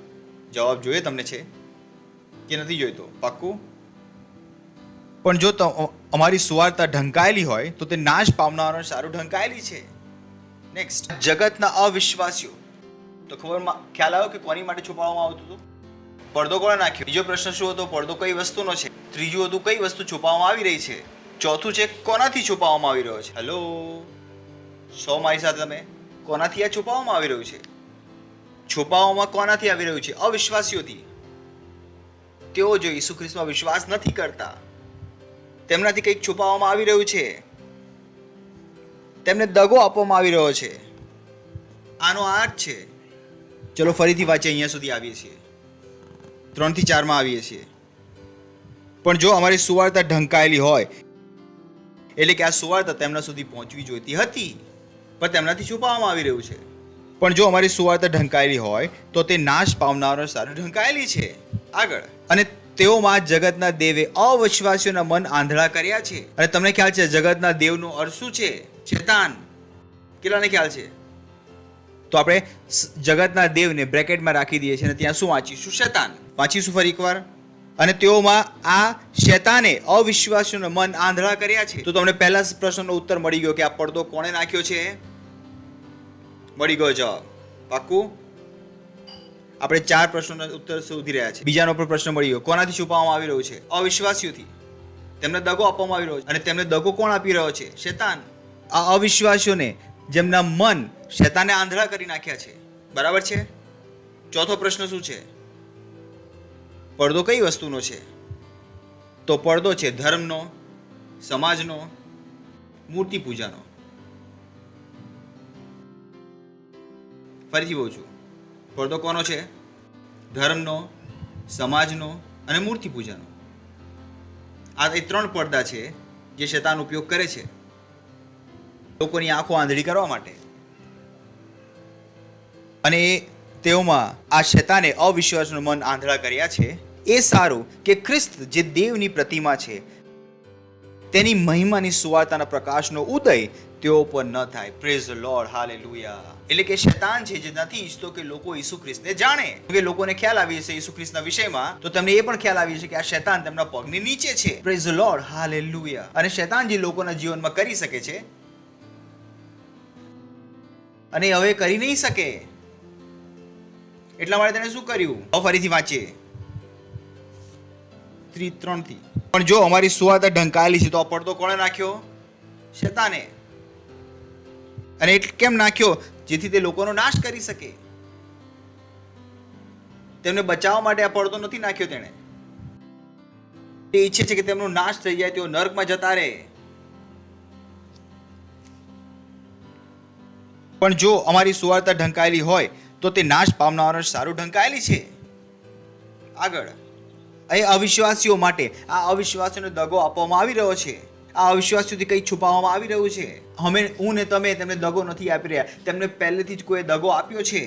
જવાબ જોઈએ તમને છે કે નથી જોઈતો? પાક્કું? પણ જો અમારી સુવાર્તા ઢંકાયેલી હોય તો તે નાશ પામનારાઓને સારું ઢંકાયેલી છે. નેક્સ્ટ, જગતના અવિશ્વાસીઓ. તો ખ્યાલ આવ્યો કે કોની માટે છુપાવવામાં આવતું હતું? પડદો કોણે નાખ્યો? બીજો પ્રશ્ન શું હતો? પડદો કઈ વસ્તુનો છે? ત્રીજું હતું કઈ વસ્તુ છુપાવવામાં આવી રહી છે? ચોથું છે કોનાથી છુપાવવામાં આવી રહ્યો છે? હેલો, મારી સાથે તમે કોનાથી આ છુપાવવામાં આવી રહ્યું છે? છુપાવવામાં કોનાથી આવી રહ્યું છે? અવિશ્વાસીઓથી. તેઓ જો ઈસુ ખ્રિસ્તમાં વિશ્વાસ નથી કરતા, તેમનાથી કંઈક છુપાવવામાં આવી રહ્યું છે. તેમને દગો આપવામાં આવી રહ્યો છે. આનો અર્થ છે. ચલો ફરીથી વાંચીએ. અહીંયા સુધી આવીએ છીએ. 3 થી 4 આવીએ છીએ. પણ જો અમારી સુવાર્તા ઢંકાયેલી હોય, એટલે કે આ સુવાર્તા તેમના સુધી પહોંચવી જોઈતી હતી પણ તેમનાથી છુપાવવામાં આવી રહ્યું છે. પણ જો અમારી સુવાર્તા ઢંકાયેલી હોય તો તે નાશ પામનારો સારું ઢંકાયેલી છે. આગળ, અને તેઓમાં જગતના દેવે અવિશ્વાસીઓના મન આંધળા કર્યા છે. અને તમને ખ્યાલ છે જગતના દેવનો અર્થ શું છે? શેતાન. કેટલાને ખ્યાલ છે? તો આપણે જગતના દેવને બ્રેકેટમાં રાખી દઈએ છીએ અને ત્યાં શું વાંચીશું? શેતાન. વાંચીશું ફરી એકવાર. અને તેઓમાં આ શેતાને અવિશ્વાસીઓના મન આંધળા કર્યા છે. તો તમને પહેલા પ્રશ્નનો ઉત્તર મળી ગયો કે આ પડદો કોણે નાખ્યો છે? મળી ગયો જવાબ. પાક્કું? આપણે 4 પ્રશ્નોના ઉત્તર શોધી રહ્યા છે. બીજાનો પણ પ્રશ્ન મળી ગયો. કોનાથી છુપાવવામાં આવી રહ્યો છે? અવિશ્વાસીઓથી. તેમને દગો આપવામાં આવી રહ્યો છે. અને તેમને દગો કોણ આપી રહ્યો છે? શેતાન. આ અવિશ્વાસીઓને જેમના મન શેતાને આંધળા કરી નાખ્યા છે. બરાબર છે? ચોથો પ્રશ્ન શું છે? પડદો કઈ વસ્તુનો છે? તો પડદો છે ધર્મનો, સમાજનો, મૂર્તિ પૂજાનો. ફરીથી બોલું છું, પડદો કોનો છે? ધર્મનો, સમાજનો અને મૂર્તિ પૂજાનો. આ એ 3 પડદા છે જે શૈતાન ઉપયોગ કરે છે લોકોની આંખો આંધળી કરવા માટે. અને તેઓમાં આ શૈતાને અવિશ્વાસનું મન આંધળા કર્યા છે. એ સારું કે ખ્રિસ્ત જે દેવની પ્રતિમા છે તેની મહિમાની સુવાર્તાના પ્રકાશનો ઉદય તેઓ પર ન થાય. Praise the lord, hallelujah. એટલે કે શૈતાન છે જે નથી ઈચ્છતો કે લોકો ઈસુ ખ્રિસ્તને જાણે. કે લોકોને ખ્યાલ આવી જશે ઈસુ ખ્રિસ્તના વિષયમાં, તો તેમને એ પણ ખ્યાલ આવી જશે કે આ શૈતાન તેમના પગની નીચે છે. Praise the lord, hallelujah. અને શૈતાન જે લોકોના જીવનમાં કરી શકે છે અને હવે કરી નહીં શકે, એટલા માટે તેને શું કર્યું? હવે ફરીથી વાંચીએ 3 થી. પણ જો અમારી સુવાર્તા ઢંકાયેલી છે તો આ પડદો કોણે નાખ્યો? શૈતાને. અને એટલે કેમ નાખ્યો? જેથી તે લોકોનો નાશ કરી શકે. તેમને બચાવવા માટે આ પડદો નથી નાખ્યો તેણે. તે ઈચ્છે છે કે તેમનો નાશ થઈ જાય, તેઓ નરકમાં જતા રહે. પણ જો અમારી સુવાર્તા ઢંકાયેલી હોય તો તે નાશ પામનારાને સારું ઢંકાયેલી છે. આગળ અહીં અવિશ્વાસીઓ માટે આ અવિશ્વાસીઓને દગો આપવામાં આવી રહ્યો છે. આ અવિશ્વાસીઓથી કંઈ છુપાવવામાં આવી રહ્યું છે. હું ને તમે તેમને દગો નથી આપી રહ્યા, તેમને પહેલેથી જ કોઈ દગો આપ્યો છે.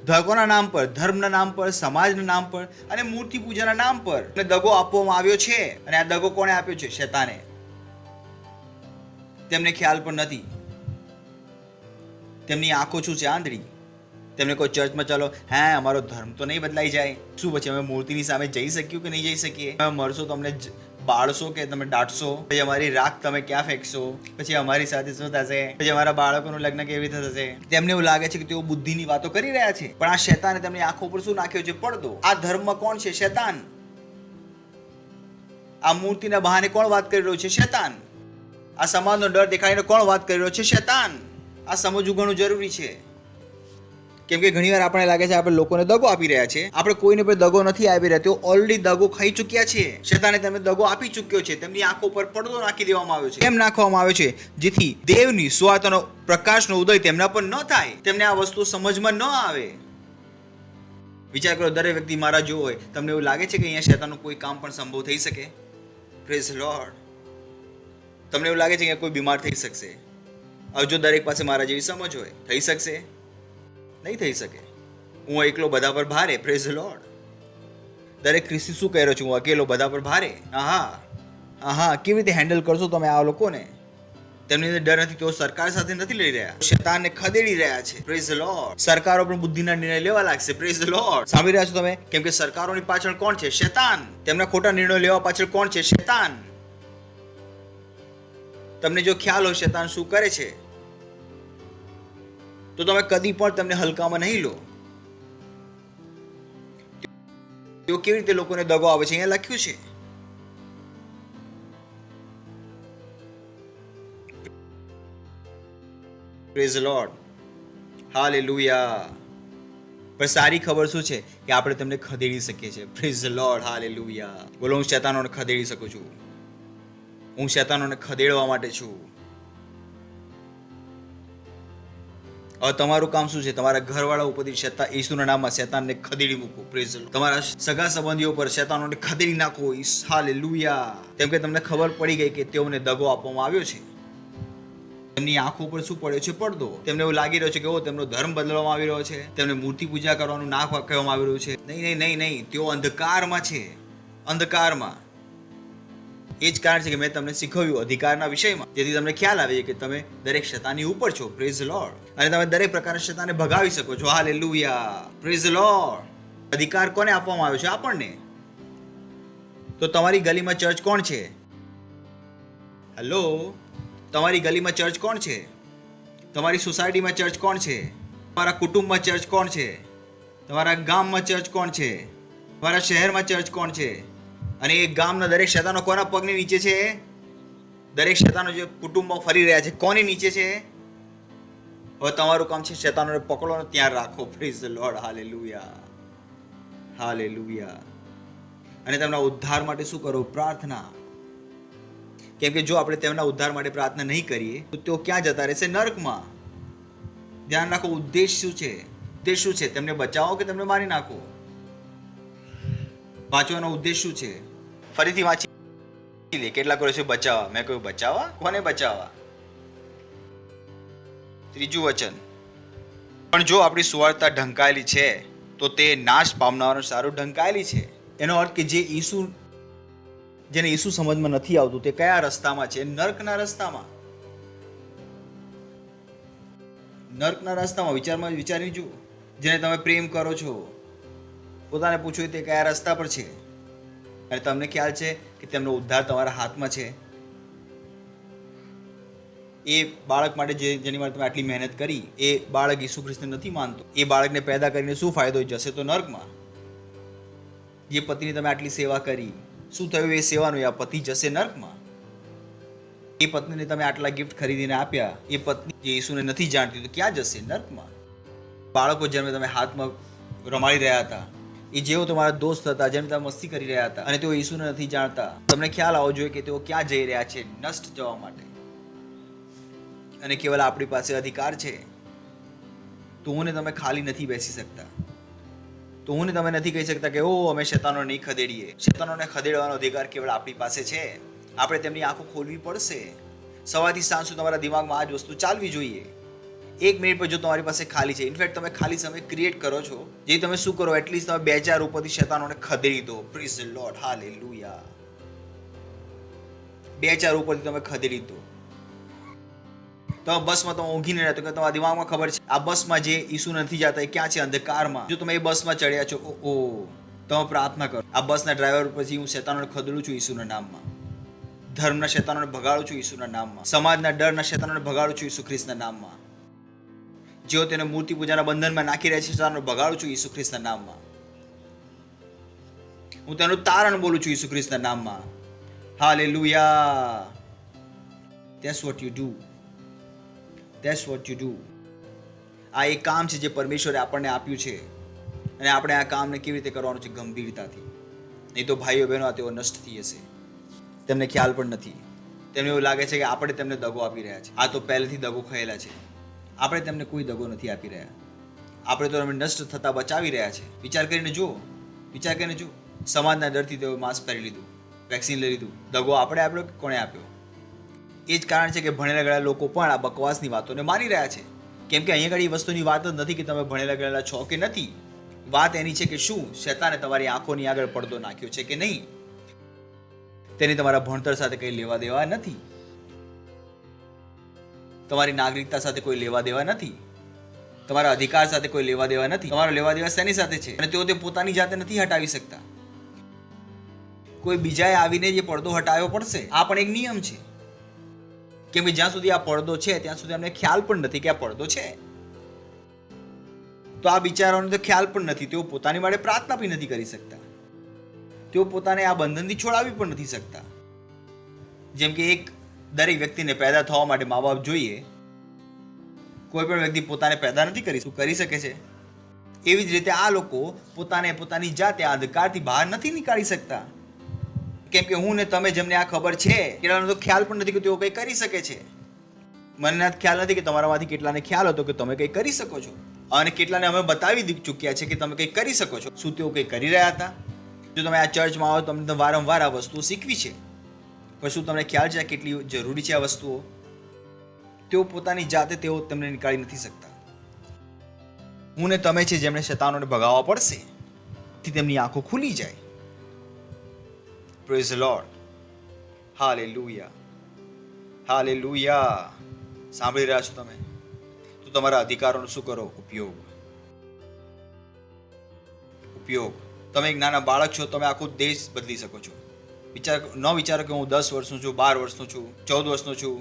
દગોના નામ પર, ધર્મના નામ પર, સમાજના નામ પર અને મૂર્તિ પૂજાના નામ પર દગો આપવામાં આવ્યો છે. અને આ દગો કોણે આપ્યો છે? શૈતાને. તેમને ખ્યાલ પણ નથી. તેમની આંખો શું છે? આંધળી. તેમને કોઈ ચર્ચમાં ચાલો, હા અમારો ધર્મ તો નહીં બદલાઈ જાય, શું પછી અમે મૂર્તિની સામે જઈ શકીએ કે નહીં જઈ શકીએ? અમે મરશો તો અમને બાળશો કે તમે દાટશો? પછી અમારી રાખ તમે ક્યાં ફેંકશો? પછી અમારી સાથે શું થશે? પછી અમારા બાળકોનું લગ્ન કેવી રીતે થશે? તેમને એવું લાગે છે કે તેઓ બુદ્ધિની વાતો કરી રહ્યા છે, પણ આ શૈતાને તેમની આંખો પર શું નાખ્યો છે? પડદો. આ ધર્મમાં કોણ છે? શૈતાન. આ મૂર્તિના બહાને કોણ વાત કરી રહ્યું છે? શૈતાન. આ સમાજનો ડર દેખાડીને કોણ વાત કરી રહ્યો છે? શૈતાન. આ સમજવું ઘણું જરૂરી છે. કેમ કે ઘણીવાર આપણે લાગે છે આપણે લોકોને દગો આપી રહ્યા છે. આપણે કોઈને પણ દગો નથી આપી રહ્યા. તેઓ ઓલરેડી દગો ખાઈ ચૂક્યા છે. શૈતાને તેમને દગો આપી ચૂક્યો છે. તેમની આંખો પર પડદો નાખી દેવામાં આવ્યો છે. કેમ નાખવામાં આવ્યો છે? જેથી દેવની સુવાર્તાનો પ્રકાશનો ઉદય તેમના પર ન થાય, તેમને આ વસ્તુ સમજમાં ન આવે. વિચાર કરો, દરેક વ્યક્તિ મારા જેવો હોય. તમને એવું લાગે છે કે અહીંયા શૈતાનનું કોઈ કામ પણ સંભવ થઈ શકે? Praise lord. તમને એવું લાગે છે કે કોઈ બીમાર થઈ શકશે? હવે જો દરેક પાસે મારા જેવી સમજ હોય, થઈ શકશે? નહીં થઈ શકે. હું એકલો બધા પર ભારે. Praise lord. દરેક ખ્રિસ્તી શું કહી રહ્યો છું? હું અકેલો બધા પર ભારે. હા, કેવી રીતે હેન્ડલ કરશો તમે આ લોકોને? તેમની અંદર ડર નથી. તેઓ સરકાર સાથે નથી લઈ રહ્યા, શૈતાનને ખદેડી રહ્યા છે. Praise lord. સરકારો પણ બુદ્ધિના નિર્ણય લેવા લાગશે. Praise lord. સાંભળી રહ્યા છો તમે? કેમ કે સરકારોની પાછળ કોણ છે? શૈતાન. તેમના ખોટા નિર્ણયો લેવા પાછળ કોણ છે? શૈતાન. તમને જો ખ્યાલ હોય શૈતાન શું કરે છે, તો તમે કદી પણ તેમને હલકામાં નહીં લો. તેઓ કેવી રીતે લોકોને દગો આવે છે અહીંયા લખ્યું છે. Praise lord, hallelujah. પણ સારી ખબર શું છે? કે આપણે તેમને ખદેડી શકીએ છીએ. Praise lord, hallelujah. બોલો, હું શૈતાનોને ખદેડી શકું છું. હું શૈતાનોને ખદેડવા માટે છું. હવે તમારું કામ શું છે? તમારા ઘરવાળા ઉપરથી શૈતાન, ઈસુના નામમાં શૈતાનને ખદેડી મૂકો. Praise the lord. તમારા સગા સંબંધીઓ પર શૈતાનોને ખદેડી નાખો. હાલેલુયા. કેમ કે તમને ખબર પડી ગઈ કે તેઓને દગો આપવામાં આવ્યો છે. તેમની આંખો પર શું પડ્યો છે? પડદો. તેમને એવું લાગી રહ્યો છે કે તેમનો ધર્મ બદલવામાં આવી રહ્યો છે, તેમને મૂર્તિ પૂજા કરવાનું ના કહેવામાં આવી રહ્યું છે. નહીં. તેઓ અંધકારમાં છે. અંધકારમાં. એ જ કારણ છે કે મેં તમને શીખવ્યું અધિકારના વિષયમાં, જેથી તમને ખ્યાલ આવે કે તમે દરેક શૈતાનની ઉપર છો. Praise lord. અને તમે દરેક પ્રકારના શૈતાનને ભગાવી શકો છો. હાલેલુયા. Praise lord. અધિકાર કોને આપવામાં આવ્યો છે? આપણને. તો તમારી ગલીમાં ચર્ચ કોણ છે? હેલો, તમારી ગલીમાં ચર્ચ કોણ છે? તમારી સોસાયટીમાં ચર્ચ કોણ છે? તમારા કુટુંબમાં ચર્ચ કોણ છે? તમારા ગામમાં ચર્ચ કોણ છે? તમારા શહેરમાં ચર્ચ કોણ છે? અને એ ગામના દરેક શૈતાનો કોના પગની નીચે છે? દરેક શૈતાનો જે કુટુંબમાં ફરી રહ્યા છે, કોની નીચે છે? હવે તમારું કામ છે શૈતાનોને પકડો અને ત્યાં રાખો. પ્રેઝ ધ લોર્ડ, હાલેલુયા. હાલેલુયા. અને તેમના ઉદ્ધાર માટે શું કરો? પ્રાર્થના. કેમ કે જો આપણે તેમના ઉદ્ધાર માટે પ્રાર્થના નહીં કરીએ તો તેઓ ક્યાં જતા રહેશે? નરકમાં. ધ્યાન રાખો, ઉદ્દેશ શું છે? ઉદ્દેશ શું છે? તેમને બચાવો કે તેમને મારી નાખો? વાંચવાનો ઉદ્દેશ શું છે? ફરીથી વાંચી લે. કેટલા કરો છે બચાવવા? મેં કહ્યું બચાવવા? કોને બચાવવા? ત્રીજું વચન, પણ જો આપણી સુવાર્તા ઢંકાયેલી છે તો તે નાશ પામનારનો સારું ઢંકાયેલી છે. એનો અર્થ કે જેને ઈસુ સમજમાં નથી આવતું તે કયા રસ્તામાં છે? નર્કના રસ્તામાં. નર્કના રસ્તામાં. વિચારી જુઓ. જેને તમે પ્રેમ કરો છો, પોતાને પૂછો તે કયા રસ્તા પર છે, અને તમને ખ્યાલ છે કે તેમનો ઉદ્ધાર તમારા હાથમાં છે. એ બાળક માટે જેની માટે તમે આટલી મહેનત કરી, એ બાળક ઈસુ ખ્રિસ્તને નથી માનતો. એ બાળકને પેદા કરીને શું ફાયદો? જશે તો નર્કમાં. જે પતિની તમે આટલી સેવા કરી, શું થયું એ સેવાનું? આ પતિ જશે નર્કમાં. એ પત્નીને તમે આટલા ગિફ્ટ ખરીદીને આપ્યા, એ પત્ની જે ઈસુને નથી જાણતી તો ક્યાં જશે? નર્કમાં. બાળકો જેમને તમે હાથમાં રમાડી રહ્યા હતા, એ જેવો તમારા દોસ્ત હતા, જેમ તમે મસ્તી કરી રહ્યા હતા, અને તેઓ ઈસુને નથી જાણતા, તમને ખ્યાલ આવવો જોઈએ કે તેઓ ક્યાં જઈ રહ્યા છે? નષ્ટ જવા માટે. અને કેવલ આપણી પાસે અધિકાર છે. તો હું ને તમે ખાલી નથી બેસી શકતા. તો હું ને તમે નથી કહી શકતા કે ઓ અમે શેતાનો નહીં ખદેડીએ. શેતાનોને ખદેડવાનો અધિકાર કેવળ આપણી પાસે છે. આપણે તેમની આંખો ખોલવી પડશે. સવારથી સાંજ સુધી તમારા દિમાગમાં આ જ વસ્તુ ચાલવી જોઈએ. 1 મિનિટ પર જો તમારી પાસે ખાલી છે, ઇનફેક્ટ તમે ખાલી સમય ક્રિએટ કરો છો, જે તમે શું કરો, એટલીસ્ટ તમે 2-4 ઉપરથી શેતાનોને ખદેડી દો. Praise the lord, hallelujah. 2-4 ઉપરથી તમે ખદેડી દો. તમે બસમાં તમે ઊંઘીને રહેતો કે તમારા દિમાગમાં ખબર છે આ બસમાં જે ઈસુ નથી જતા એ ક્યાં છે? અંધકારમાં. જો તમે એ બસમાં ચડ્યા છો, તમે પ્રાર્થના કરો, આ બસના ડ્રાઈવર પછી હું શેતાનોને ખદેડું છું ઈસુના નામમાં. ધર્મના શેતાનોને ભગાડું છું ઈસુના નામમાં. સમાજના ડરના શેતાનોને ભગાડું છું ઈસુ ખ્રિસ્તના નામમાં. જેઓ તેને મૂર્તિ પૂજાના બંધનમાં નાખી રહ્યા છે, શેતાનોને ભગાડું છું ઈસુ ખ્રિસ્તના નામમાં. હું તેનું તારણ બોલું છું ઈસુ ખ્રિસ્તના નામમાં. Hallelujah. That's what you do. That's what you do. આ એક કામ છે જે પરમેશ્વરે આપણને આપ્યું છે, અને આપણે આ કામને કેવી રીતે કરવાનું છે? ગંભીરતાથી. નહીં તો ભાઈઓ બહેનો તેઓ નષ્ટ થઈ જશે. તેમને ખ્યાલ પણ નથી. તેમને એવું લાગે છે કે આપણે તેમને દગો આપી રહ્યા છે. આ તો પહેલેથી દગો ખાયેલા છે. આપણે તેમને કોઈ દગો નથી આપી રહ્યા. આપણે તો એમને નષ્ટ થતા બચાવી રહ્યા છે. વિચાર કરીને જુઓ. સમાજના ડરથી તેઓ માસ્ક પહેરી લીધું, વેક્સિન લઈ લીધું. દગો આપણે આપ્યો કે કોણે આપ્યો? એ જ કારણ છે કે ભણેલા ગયેલા લોકો પણ આ બકવાસની વાતોને માની રહ્યા છે. કેમ કે અહીંયા આગળ એ વસ્તુની વાત જ નથી કે તમે ભણેલા ગયેલા છો કે નથી. વાત એની છે કે શું શેતાને તમારી આંખોની આગળ પડદો નાખ્યો છે કે નહીં. તેની તમારા ભણતર સાથે કંઈ લેવા દેવા નથી. તમારી નાગરિકતા સાથે કોઈ લેવા દેવા નથી. તમારા અધિકાર સાથે કોઈ લેવા દેવા નથી. તમારો લેવા દેવા શેની સાથે છે? અને તેઓ તે પોતાની જાતે નથી હટાવી શકતા. કોઈ બીજાએ આવીને જે પડદો હટાવવો પડશે. આ પણ એક નિયમ છે. કેમ કે જ્યાં સુધી આ પડદો છે ત્યાં સુધી અમને ખ્યાલ પણ નથી કે આ પડદો છે. તો આ બિચારાઓને તો ખ્યાલ પણ નથી. તેઓ પોતાની માટે પ્રાર્થના પણ નથી કરી શકતા. તેઓ પોતાને આ બંધનથી છોડાવી પણ નથી શકતા. જેમ કે દરેક વ્યક્તિને પેદા થવા માટે મા બાપ જોઈએ. કોઈ પણ વ્યક્તિ પોતાને પેદા નથી કરી શકે છે. એવી જ રીતે આ લોકો પોતાની જાતે આ અંધકારથી બહાર નથી નીકાળી શકતા. કેમ કે હું ને તમે જેમને આ ખબર છે, કેટલાનો તો ખ્યાલ પણ નથી કે તેઓ કંઈ કરી શકે છે. મને ખ્યાલ નથી કે તમારામાંથી કેટલાને ખ્યાલ હતો કે તમે કંઈ કરી શકો છો, અને કેટલાને અમે બતાવી ચૂક્યા છે કે તમે કંઈ કરી શકો છો. શું તેઓ કંઈ કરી રહ્યા હતા? જો તમે આ ચર્ચમાં આવો, તમને વારંવાર આ વસ્તુઓ શીખવી છે, પણ શું તમને ખ્યાલ છે કેટલી જરૂરી છે આ વસ્તુઓ? તેઓ પોતાની જાતે તેમને નીકાળી નથી શકતા. હું ને તમે છે જેમણે શેતાનોને ભગાવવા પડશે, તેમની આંખો ખુલી જાય. પ્રેઝ ધ લોર્ડ, હાલેલુયા, હાલેલુયા. સાંભળી રહ્યા છો તમે? તો તમારા અધિકારોનો શું કરો? ઉપયોગ. તમે એક નાના બાળક છો, તમે આખો દેશ બદલી શકો છો. વિચારો કે હું 10 વર્ષનો છું, 12 વર્ષનો છું, 14 વર્ષનો છું,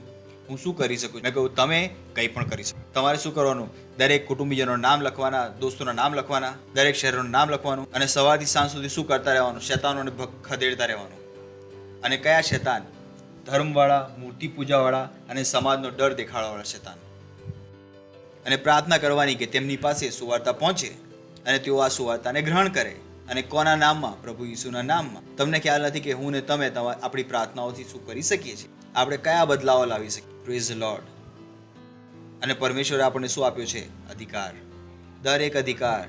હું શું કરી શકું? મેં કહ્યું તમે કંઈ પણ કરી શકો. તમારે શું કરવાનું? દરેક કુટુંબીજનોના નામ લખવાના, દોસ્તોના નામ લખવાના, દરેક શહેરોનું નામ લખવાનું, અને સવારથી સાંજ સુધી શું કરતા રહેવાનું? શેતાનોને ખદેડતા રહેવાનું. અને કયા શેતાન? ધર્મવાળા, મૂર્તિ પૂજાવાળા અને સમાજનો ડર દેખાડવાવાળા શેતાન. અને પ્રાર્થના કરવાની કે તેમની પાસે સુવાર્તા પહોંચે અને તેઓ આ સુવાર્તાને ગ્રહણ કરે. અને કોના નામમાં? પ્રભુ ઈસુના નામમાં. તમને ખ્યાલ નથી કે હું ને તમે આપણી પ્રાર્થનાઓથી શું કરી શકીએ છીએ? આપણે કયા બદલાવો લાવી શકીએ? Praise the lord. અને પરમેશ્વરે આપણને શું આપ્યો છે? અધિકાર. દરેક અધિકાર,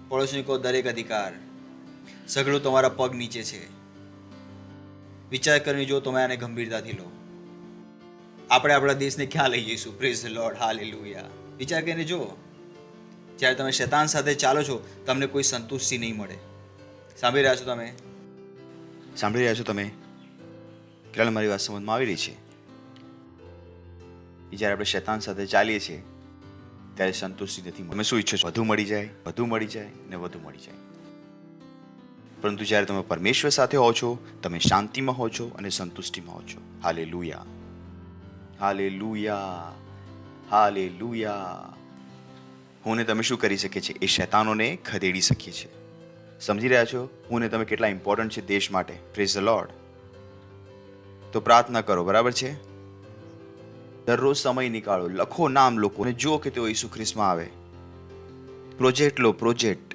પડોશીને કહો દરેક અધિકાર, સઘળું તમારા પગ નીચે છે. વિચાર કરીને જો તમે આને ગંભીરતાથી લો. આપણે આપણા દેશને ક્યાં લઈ જઈશું? Praise the lord, hallelujah. વિચાર કરીને જો, જ્યારે તમે શૈતાન સાથે ચાલો છો તમને કોઈ સંતુષ્ટિ નહીં મળે. સાંભળી રહ્યા છો તમે? સાંભળી રહ્યા છો તમે? કેટલા મારી વાત સમજમાં આવી રહી છે? જ્યારે આપણે શૈતાન સાથે ચાલીએ છીએ ત્યારે સંતુષ્ટિ નથી. તમે શું ઈચ્છો છો? વધુ મળી જાય, વધુ મળી જાય ને વધુ મળી જાય. પરંતુ જ્યારે તમે પરમેશ્વર સાથે હો છો તમે શાંતિમાં હો છો અને સંતુષ્ટિમાં હો છો. Hallelujah, hallelujah, hallelujah. હું ને તમે શું કરી શકીએ છીએ? એ શૈતાનોને ખદેડી શકીએ છીએ. સમજી રહ્યા છો હું ને તમે કેટલા ઇમ્પોર્ટન્ટ છે દેશ માટે? Praise the lord. તો પ્રાર્થના કરો, બરાબર છે? દરરોજ સમય નીકાળો, લખો નામ લોકોને, જો કે તેઓ ઈસુ ખ્રિસ્તમાં આવે. પ્રોજેક્ટ લો, પ્રોજેક્ટ.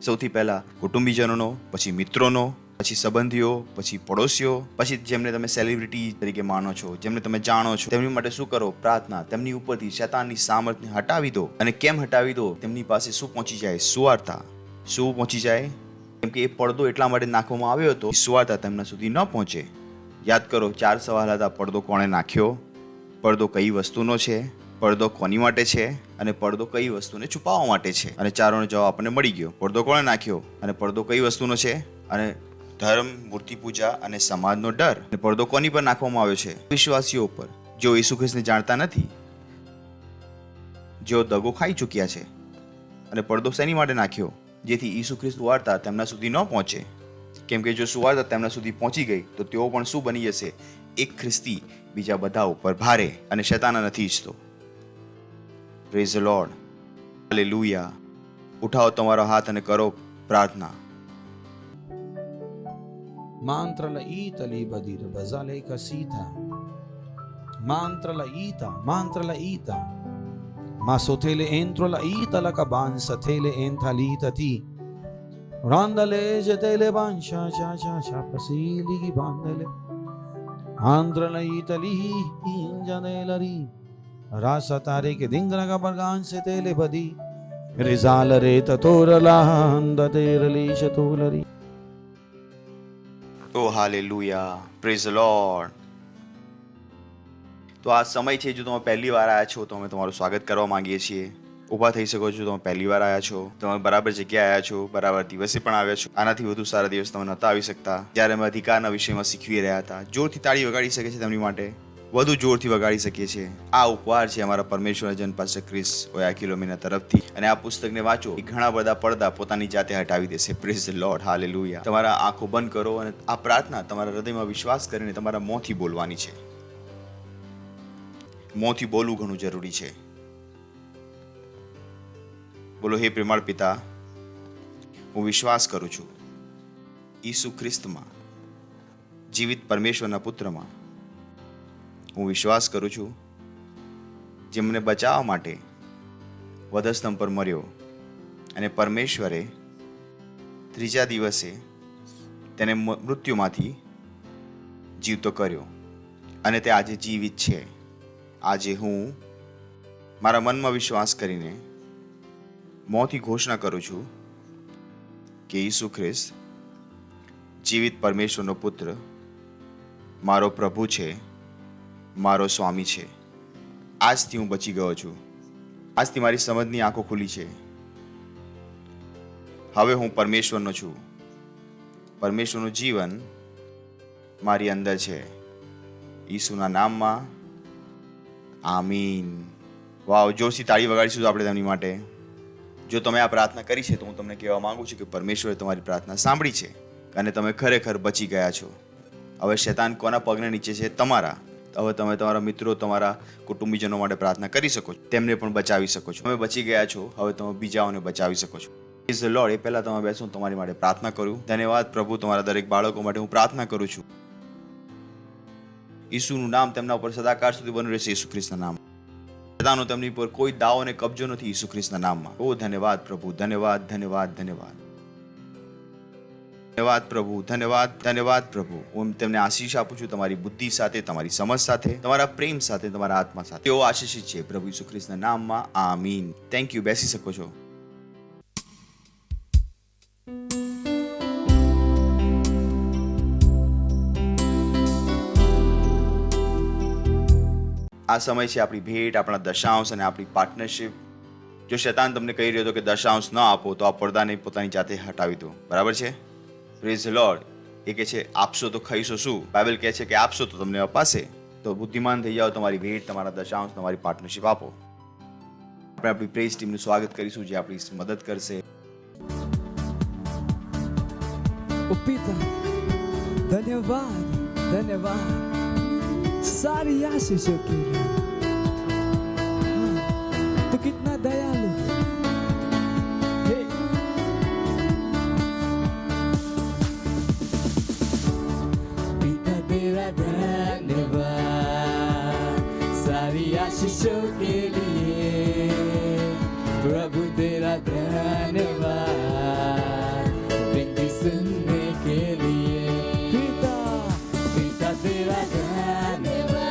સૌથી પહેલા કુટુંબીજનોનો, પછી મિત્રોનો, પછી સંબંધીઓ, પછી પડોશીઓ, પછી જેમને તમે સેલિબ્રિટી તરીકે માનો છો, જેમને તમે જાણો છો, તેમની માટે શું કરો? પ્રાર્થના. તેમની ઉપરથી શૈતાનની સામર્થ્યને હટાવી દો. અને કેમ હટાવી દો? તેમની પાસે શું પહોંચી જાય? સુવાર્તા. શું પહોંચી જાય? કેમ કે એ પડદો એટલા માટે નાખવામાં આવ્યો હતો સુવાર્તા તેમના સુધી ન પહોંચે. યાદ કરો, 4 સવાલ હતા. પડદો કોણે નાખ્યો? પડદો કઈ વસ્તુનો છે? પડદો કોની માટે છે? અને પડદો કઈ વસ્તુને છુપાવવા માટે છે? અને ચારોનો જવાબ આપણને મળી ગયો. પડદો કોણે નાખ્યો અને પડદો કઈ વસ્તુનો છે? અને ધર્મ, મૂર્તિ પૂજા અને સમાજનો ડર. અને પડદો કોની પર નાખવામાં આવ્યો છે? વિશ્વાસીઓ પર, જેઓ ઈસુ ખ્રિસ્તને જાણતા નથી, જેઓ દગો ખાઈ ચૂક્યા છે. અને પડદો શેની માટે નાખ્યો? જેથી ઈસુ ખ્રિસ્ત વાર્તા તેમના સુધી ન પહોંચે. કેમ કે જો સુવાર્તા તેમના સુધી પહોંચી ગઈ તો તેઓ પણ શું બની જશે? એક ખ્રિસ્તી બીજા બધા ઉપર ભારે. અને શૈતાન નથી ઈચ્છતો. Praise the lord, hallelujah. ઉઠાવો તમારો હાથ અને કરો પ્રાર્થના. Mantra la ita libadir bazale kasita. Mantra la ita, mantra la ita. Masotele entro la ita la cabanza tele entalita ti. Randale jetele bansha cha cha cha pasili bandele. Andra la ita li injanela ri. Rasa tare ke dingra ka bargan se tele badi. Rizala re tatora la handa terali shatulari. Oh hallelujah, praise the lord. તો આ સમય છે, જો તમે પહેલી વાર આવ્યા છો તો અમે તમારું સ્વાગત કરવા માંગીએ છીએ. ઊભા થઈ શકો છો. તમે પહેલી વાર આવ્યા છો, તમે બરાબર જગ્યાએ આવ્યા છો, બરાબર દિવસે પણ આવ્યા છો. આનાથી વધુ સારા દિવસ તમે નહોતા આવી શકતા જ્યારે અમે અધિકારના વિષયમાં શીખવી રહ્યા હતા. જોરથી તાળી વગાડી શકે છે તેમની માટે, વધુ જોરથી વગાડી શકીએ છીએ. આ ઉપહાર છે અમારા પરમેશ્વર જન પાસ્ટર ક્રિસ ઓયા કિલોમીના તરફથી. અને આ પુસ્તકને વાંચો, ઘણા બધા પડદા પોતાની જાતે હટાવી દેશે. Praise the lord, hallelujah. તમારા આંખો બંધ કરો અને આ પ્રાર્થના તમારા હૃદયમાં વિશ્વાસ કરીને તમારા મોંથી બોલવાની છે. મોંથી બોલવું ઘણું જરૂરી છે. બોલો, હે પ્રેમાળ પિતા, હું વિશ્વાસ કરું છું ઈસુ ખ્રિસ્તમાં, જીવિત પરમેશ્વરના પુત્રમાં. હું વિશ્વાસ કરું છું જેમને બચાવવા માટે વધસ્તંભ પર મર્યો અને પરમેશ્વરે 3જા દિવસે તેને મૃત્યુમાંથી જીવતો કર્યો અને તે આજે જીવિત છે. આજે હું મારા મનમાં વિશ્વાસ કરીને મોંથી ઘોષણા કરું છું કે ઈસુ ખ્રિસ્ત જીવિત પરમેશ્વરનો પુત્ર, મારો પ્રભુ છે, મારો સ્વામી છે. આજથી હું બચી ગયો છું. આજથી મારી સમજની આંખો ખુલી છે. હવે હું પરમેશ્વરનો છું. પરમેશ્વરનું જીવન મારી અંદર છે. ઈસુના નામમાં આમીન. વાવ, જોરથી તાળી વગાડીશું આપણે તેમની માટે. જો તમે આ પ્રાર્થના કરી છે તો હું તમને કહેવા માંગુ છું કે પરમેશ્વરે તમારી પ્રાર્થના સાંભળી છે અને તમે ખરેખર બચી ગયા છો. હવે શૈતાન કોના પગને નીચે છે? તમારા. હવે તમે તમારા મિત્રો, તમારા કુટુંબીજનો માટે પ્રાર્થના કરી શકો છો, તેમને પણ બચાવી શકો છો. તમે બચી ગયા છો, હવે તમે બીજાઓને બચાવી શકો છો. Praise the lord. એ પહેલા તમે બેસો, તમારી માટે પ્રાર્થના કરું. ધન્યવાદ પ્રભુ, તમારા દરેક બાળકો માટે હું પ્રાર્થના કરું છું. ઈસુનું નામ તેમના ઉપર સદાકાળ સુધી બન્યું રહેશે. ઈસુ ખ્રિસ્તના નામ શૈતાનનો તેમની પર કોઈ દાવો અને કબજો નથી. ઈસુ ખ્રિસ્તના નામમાં. ઓ ધન્યવાદ પ્રભુ, ધન્યવાદ, ધન્યવાદ, ધન્યવાદ. ધન્યવાદ પ્રભુ, ધન્યવાદ, ધન્યવાદ પ્રભુ. હું તેમને આશીષ આપું છું તમારી બુદ્ધિ સાથે, તમારી સમજ સાથે, તમારા પ્રેમ સાથે, તમારા આત્મા સાથે. તેઓ આશીષિત છે પ્રભુ ઈસુ ખ્રિસ્તના નામમાં. આમીન. Thank you. બેસી શકો છો. આ સમય છે આપણી ભેટ, આપણા દશાંશ અને આપણી પાર્ટનરશિપ. જો શૈતાન તમને કહી રહ્યો હતો કે દશાંશ ન આપો તો આ પડદાને પોતાની જાતે હટાવી દો. બરાબર છે? Praise the lord. એ કહે છે આપશો તો ખાઈશો શું? બાઇબલ કહે છે કે આપશો તો તમને અપાશે. તો બુદ્ધિમાન થઈ જાઓ, તમારી ભેટ, તમારા દશાંશ, તમારી પાર્ટનરશિપ આપો. આપણે આપણી પ્રેઝ ટીમનું સ્વાગત કરીશું જે આપણી મદદ કરશે. ओ पिता, धन्यवाद, धन्यवाद सारी आशीषों के लिए. हाँ, तो कितना दयालु है. हे, पिता तेरा धन्यवाद सारी आशीषों के लिए. प्रभु तेरा धन्यवाद विनती सुनने के लिए. पिता, पिता तेरा धन्यवाद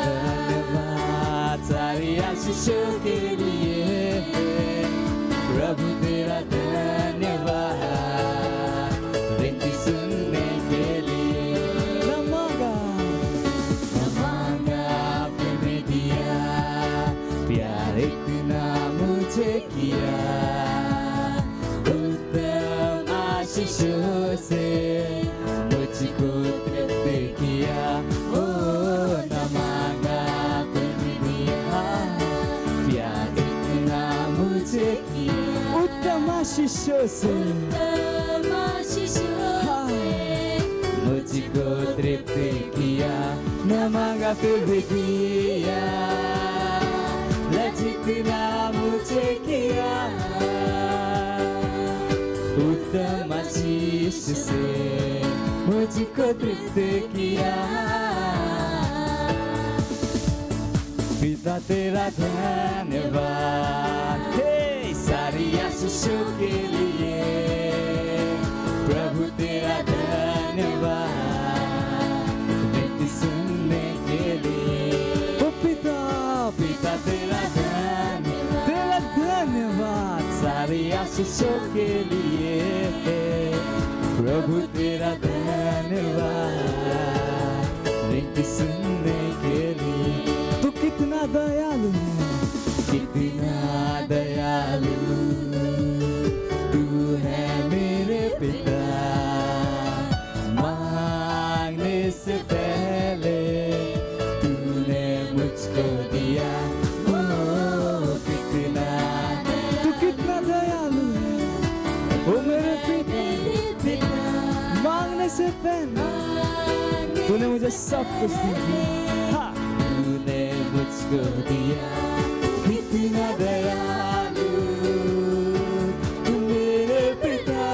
सारी आशीषों के लिए. प्रभु तेरा धन्यवाद विनती सुनने के लिए. न मांगा आपने दिया, प्यार इतना मुझे किया. उत्तम आशीषों से मुझको तृप्त किया. ओ न मांगा आपने दिया, प्यार इतना मुझे किया. उत्तम आशीषों से हाँ, मुझको तृप्त किया. न मांगा फिर भी दिया, जितना मुझे किया. उत्तम आशीष से मुझको तृप्त किया. पिता तेरा धन्यवाद हे सारी आशीषों के लिए. प्रभु तेरा धन्यवाद विनती सुनने के लिए. ओ पिता, पिता तेरा धन्यवाद सारी आशीषों के लिए. प्रभु तेरा धन्यवाद विनती सुनने के लिए. तू कितना दयालु है, कितना दयालु तू है मेरे पिता. मांगने से पहले तूने मुझको दिया. ओ मेरे पिता, मांगने से पहले तूने मुझे सब कुछ दिया. हाँ, तूने मुझको दिया. कितना दयालु तू मेरे पिता.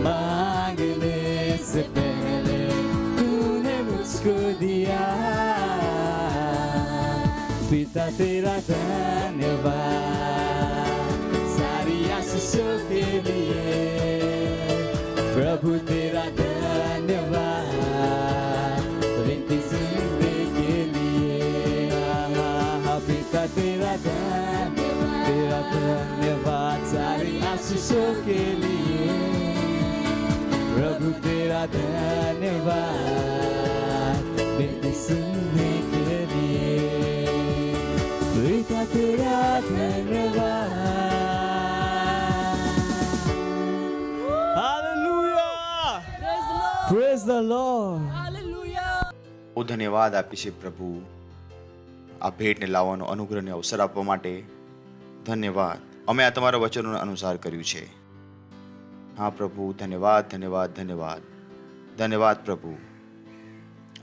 मांगने से पहले तूने मुझको दिया. पिता तेरा धन्यवाद सारी आशीषों के लिए. प्रभु तेरा धन्यवाद विनती सुनने के लिए. पिता तेरा धन्यवाद सारी आशीषों के लिए. प्रभु तेरा धन्यवाद विनती सुनने के लिए. पिता तेरा धन्यवाद. Praise the Lord. બહુ ધન્યવાદ આપીએ છીએ પ્રભુ આ ભેટને લાવવાનો અનુગ્રહને અવસર આપવા માટે. ધન્યવાદ. અમે આ તમારા વચનોના અનુસાર કર્યું છે. હા પ્રભુ, ધન્યવાદ, ધન્યવાદ, ધન્યવાદ, ધન્યવાદ પ્રભુ.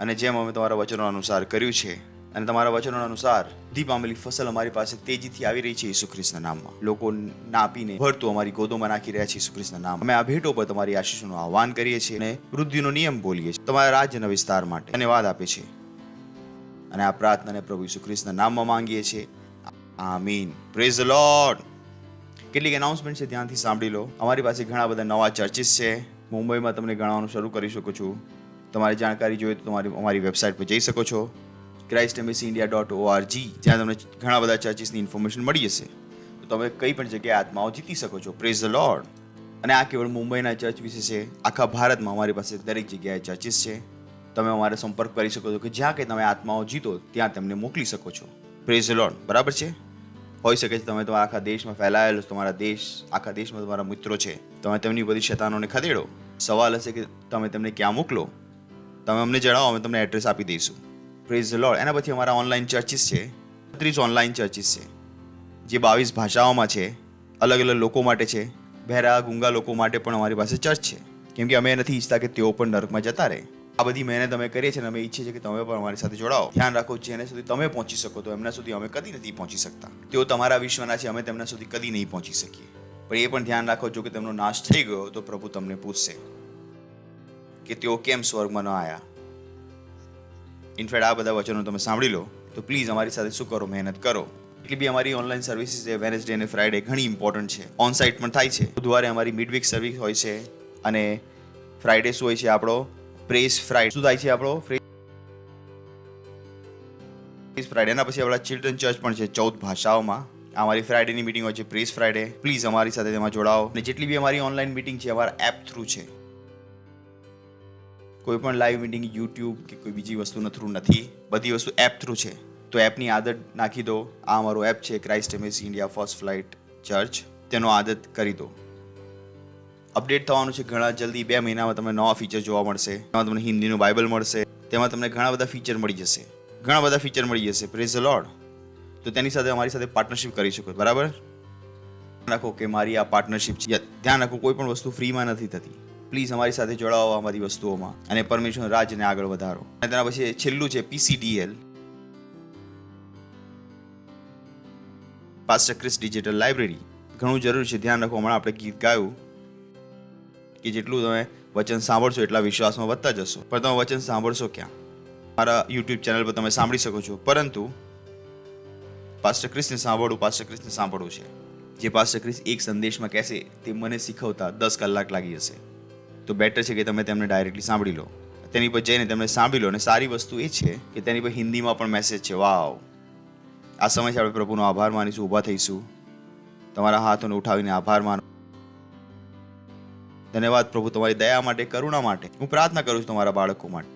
અને જેમ અમે તમારા વચનો અનુસાર કર્યું છે અને તમારા વચનો અનુસાર ધી પામેલી ફસલ અમારી પાસે તેજીથી આવી રહી છે ઈસુ ખ્રિસ્તના નામમાં. લોકો નાપીને ભરતું અમારી ગોદોમાં નાખી રહ્યા છે ઈસુ ખ્રિસ્તના નામ. અમે આ ભેટો પર તમારી આશીષોનું આહ્વાન કરીએ છીએ અને વૃદ્ધિનો નિયમ બોલીએ છીએ. તમારા રાજ્યના વિસ્તાર માટે ધન્યવાદ આપે છે અને આ પ્રાર્થનાને પ્રભુ ઈસુ ખ્રિસ્તના નામમાં માંગીએ છીએ. આમીન. Praise the lord. કેટલીક એનાઉન્સમેન્ટ છે ધ્યાનથી સાંભળી લો. અમારી પાસે ઘણા બધા નવા ચર્ચિસ છે. મુંબઈમાં તમને ગણાવવાનું શરૂ કરી શકું છું. તમારી જાણકારી જોઈએ તો અમારી વેબસાઇટ પર જઈ શકો છો, christembasyindia.org. જ્યાં તમને ઘણા બધા ચર્ચિસની ઇન્ફોર્મેશન મળી જશે. તો તમે કઈ પણ જગ્યાએ આત્માઓ જીતી શકો છો. Praise the lord. અને આ કેવળ મુંબઈના ચર્ચ વિશે છે. આખા ભારતમાં અમારી પાસે દરેક જગ્યાએ ચર્ચિસ છે. તમે અમારે સંપર્ક કરી શકો છો કે જ્યાં કંઈ તમે આત્માઓ જીતો ત્યાં તેમને મોકલી શકો છો. Praise the lord. બરાબર છે. હોઈ શકે છે તમે તમારા આખા દેશમાં ફેલાયેલો આખા દેશમાં તમારા મિત્રો છે, તમે તેમની બધી શૈતાનોને ખદેડો. સવાલ હશે કે તમે તેમને ક્યાં મોકલો. તમે અમને જણાવો, અમે તમને એડ્રેસ આપી દઈશું. Praise the lord. એના પછી અમારા ઓનલાઈન ચર્ચિસ છે. 30 ઓનલાઈન ચર્ચિસ છે જે 22 ભાષાઓમાં છે. અલગ અલગ લોકો માટે છે. બહેરા ગુંગા લોકો માટે પણ અમારી પાસે ચર્ચ છે, કેમ કે અમે નથી ઈચ્છતા કે તેઓ પણ નરકમાં જતા રહે. આ બધી મહેનત અમે કરીએ છીએ અને અમે ઈચ્છીએ છીએ કે તમે પણ અમારી સાથે જોડાઓ. ધ્યાન રાખો, જેને સુધી તમે પહોંચી શકો તો એમના સુધી અમે કદી નથી પહોંચી શકતા. તેઓ તમારા વિશ્વના છે, અમે તેમના સુધી કદી નહીં પહોંચી શકીએ. પણ એ પણ ધ્યાન રાખો, જો કે તેમનો નાશ થઈ ગયો તો પ્રભુ તમને પૂછશે કે તેઓ કેમ સ્વર્ગમાં ન આવ્યા. ઇનફેક્ટ આ બધા વચનો તમે સાંભળી લો તો પ્લીઝ અમારી સાથે શું કરો, મહેનત કરો. એટલી બી અમારી ઓનલાઈન સર્વિસીસ છે. વેનસડે અને ફ્રાઈડે ઘણી ઇમ્પોર્ટન્ટ છે. ઓન સાઇટ પણ થાય છે. બુધવારે અમારી મિડવીક સર્વિસ હોય છે અને ફ્રાઈડે શું હોય છે આપણો પ્રેસ ફ્રાઈડે. શું થાય છે આપણો પ્રેસ ફ્રાઈડે. એના પછી આપણા ચિલ્ડ્રન ચર્ચ પણ છે 14 ભાષાઓમાં. અમારી ફ્રાઈડેની મીટિંગ હોય છે પ્રેસ ફ્રાઈડે. પ્લીઝ અમારી સાથે તેમાં જોડાઓ. અને જેટલી બી અમારી ઓનલાઈન મીટિંગ છે અમારા એપ થ્રુ છે. કોઈ પણ લાઈવ મીટિંગ યુટ્યુબ કે કોઈ બીજી વસ્તુના થ્રુ નથી. બધી વસ્તુ એપ થ્રુ છે. તો એપની આદત નાખી દો. આ અમારો એપ છે Christ embassy India first flight church. તેનો આદત કરી દો. અપડેટ થવાનું છે ઘણા જલ્દી. 2 મહિનામાં તમને નવા ફીચર જોવા મળશે. તેમાં તમને હિન્દીનું બાઇબલ મળશે. તેમાં તમને ઘણા બધા ફીચર મળી જશે. Praise the lord. તો તેની સાથે અમારી સાથે પાર્ટનરશિપ કરી શકો. બરાબર. રાખો કે મારી આ પાર્ટનરશિપ છે. ધ્યાન રાખો, કોઈ પણ વસ્તુ ફ્રીમાં નથી થતી. પ્લીઝ અમારી સાથે જોડાઓ આ બધી વસ્તુઓમાં અને પરમેશ્વરના રાજ્યને આગળ વધારો. અને તેના પછી છેલ્લું છે PCDL, pastor Chris digital library. ઘણું જરૂરી છે. ધ્યાન રાખો, હમણાં આપણે ગીત ગાયું કે જેટલું તમે વચન સાંભળશો એટલા વિશ્વાસમાં વધતા જશો. પણ તમે વચન સાંભળશો ક્યાં? મારા યુટ્યુબ ચેનલ પર તમે સાંભળી શકો છો, પરંતુ પાસ્ટર ક્રિસને સાંભળવું છે. જે પાસ્ટર ક્રિસ એક સંદેશમાં કહેશે તે મને શીખવતા 10 કલાક લાગી જશે. તો બેટર છે કે તમે તેમને ડાયરેક્ટલી સાંભળી લો. તેની પર જઈને તેમને સાંભળી લો. અને સારી વસ્તુ એ છે કે તેની પર હિન્દીમાં પણ મેસેજ છે. વાવ. આ સમયે આપણે પ્રભુનો આભાર માનીશું, ઊભા થઈશું, તમારા હાથોને ઉઠાવીને આભાર માનો. ધન્યવાદ પ્રભુ તમારી દયા માટે, કરુણા માટે. હું પ્રાર્થના કરું છું તમારા બાળકો માટે.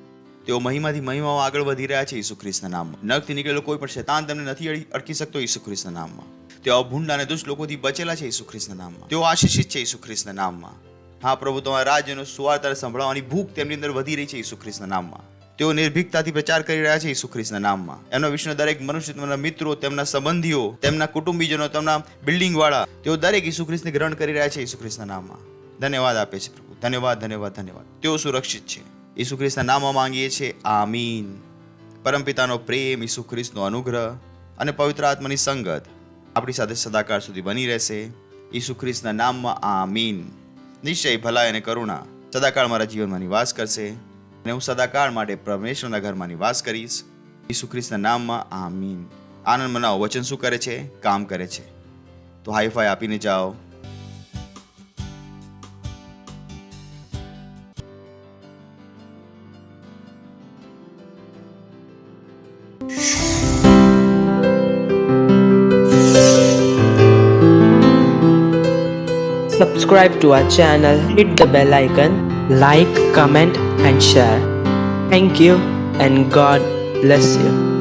તેઓ મહિમાથી મહિમામાં આગળ વધી રહ્યા છે ઈસુ ખ્રિસ્તના નામમાં. નરકથી નીકળેલો કોઈ પણ શૈતાન તેમને નથી અટકી શકતો ઈસુ ખ્રિસ્તના નામમાં. તેઓ ભૂંડ અને દુષ્ટ લોકોથી બચેલા છે ઈસુ ખ્રિસ્તના નામમાં. તેઓ આશીષિત છે ઈસુ ખ્રિસ્તના નામમાં. હા પ્રભુ, તમારા રાજ્યનો સુવાર્તા સંભળાવવાની ભૂખ તેમની અંદર વધી રહી છે ઈસુ ખ્રિસ્તના નામમાં. તેઓ નિર્ભીકતાથી પ્રચાર કરી રહ્યા છે ઈસુ ખ્રિસ્તના નામમાં. એમના વિશ્વના દરેક મનુષ્ય, તેમના મિત્રો, તેમના સંબંધીઓ, તેમના કુટુંબીજનો, તેમના બિલ્ડિંગ વાળા, તેઓ દરેક ઈસુ ખ્રિસ્તને ગ્રહણ કરી રહ્યા છે ઈસુ ખ્રિસ્તના નામમાં. ધન્યવાદ આપે છે પ્રભુ. ધન્યવાદ. તેઓ સુરક્ષિત છે. ઈસુ ખ્રિસ્તના નામમાં માંગીએ છીએ. આમીન. પરમપિતાનો પ્રેમ, ઈસુ ખ્રિસ્તનો અનુગ્રહ અને પવિત્ર આત્માની સંગત આપણી સાથે સદાકાળ સુધી બની રહેશે. ઈસુ ખ્રિસ્તના નામમાં આમીન. નિશ્ચય ભલાઈ અને કરુણા સદાકાળ મારા જીવનમાં નિવાસ કરશે અને હું સદાકાળ માટે પરમેશ્વરના ઘરમાં નિવાસ કરીશ. ઈસુ ખ્રિસ્તના નામમાં આમીન. આનંદ મનાવો. વચન શું કરે છે? કામ કરે છે. તો હાઈ ફાઈ આપીને જાઓ. Subscribe to our channel, hit the bell icon, like, comment and share. Thank you and God bless you.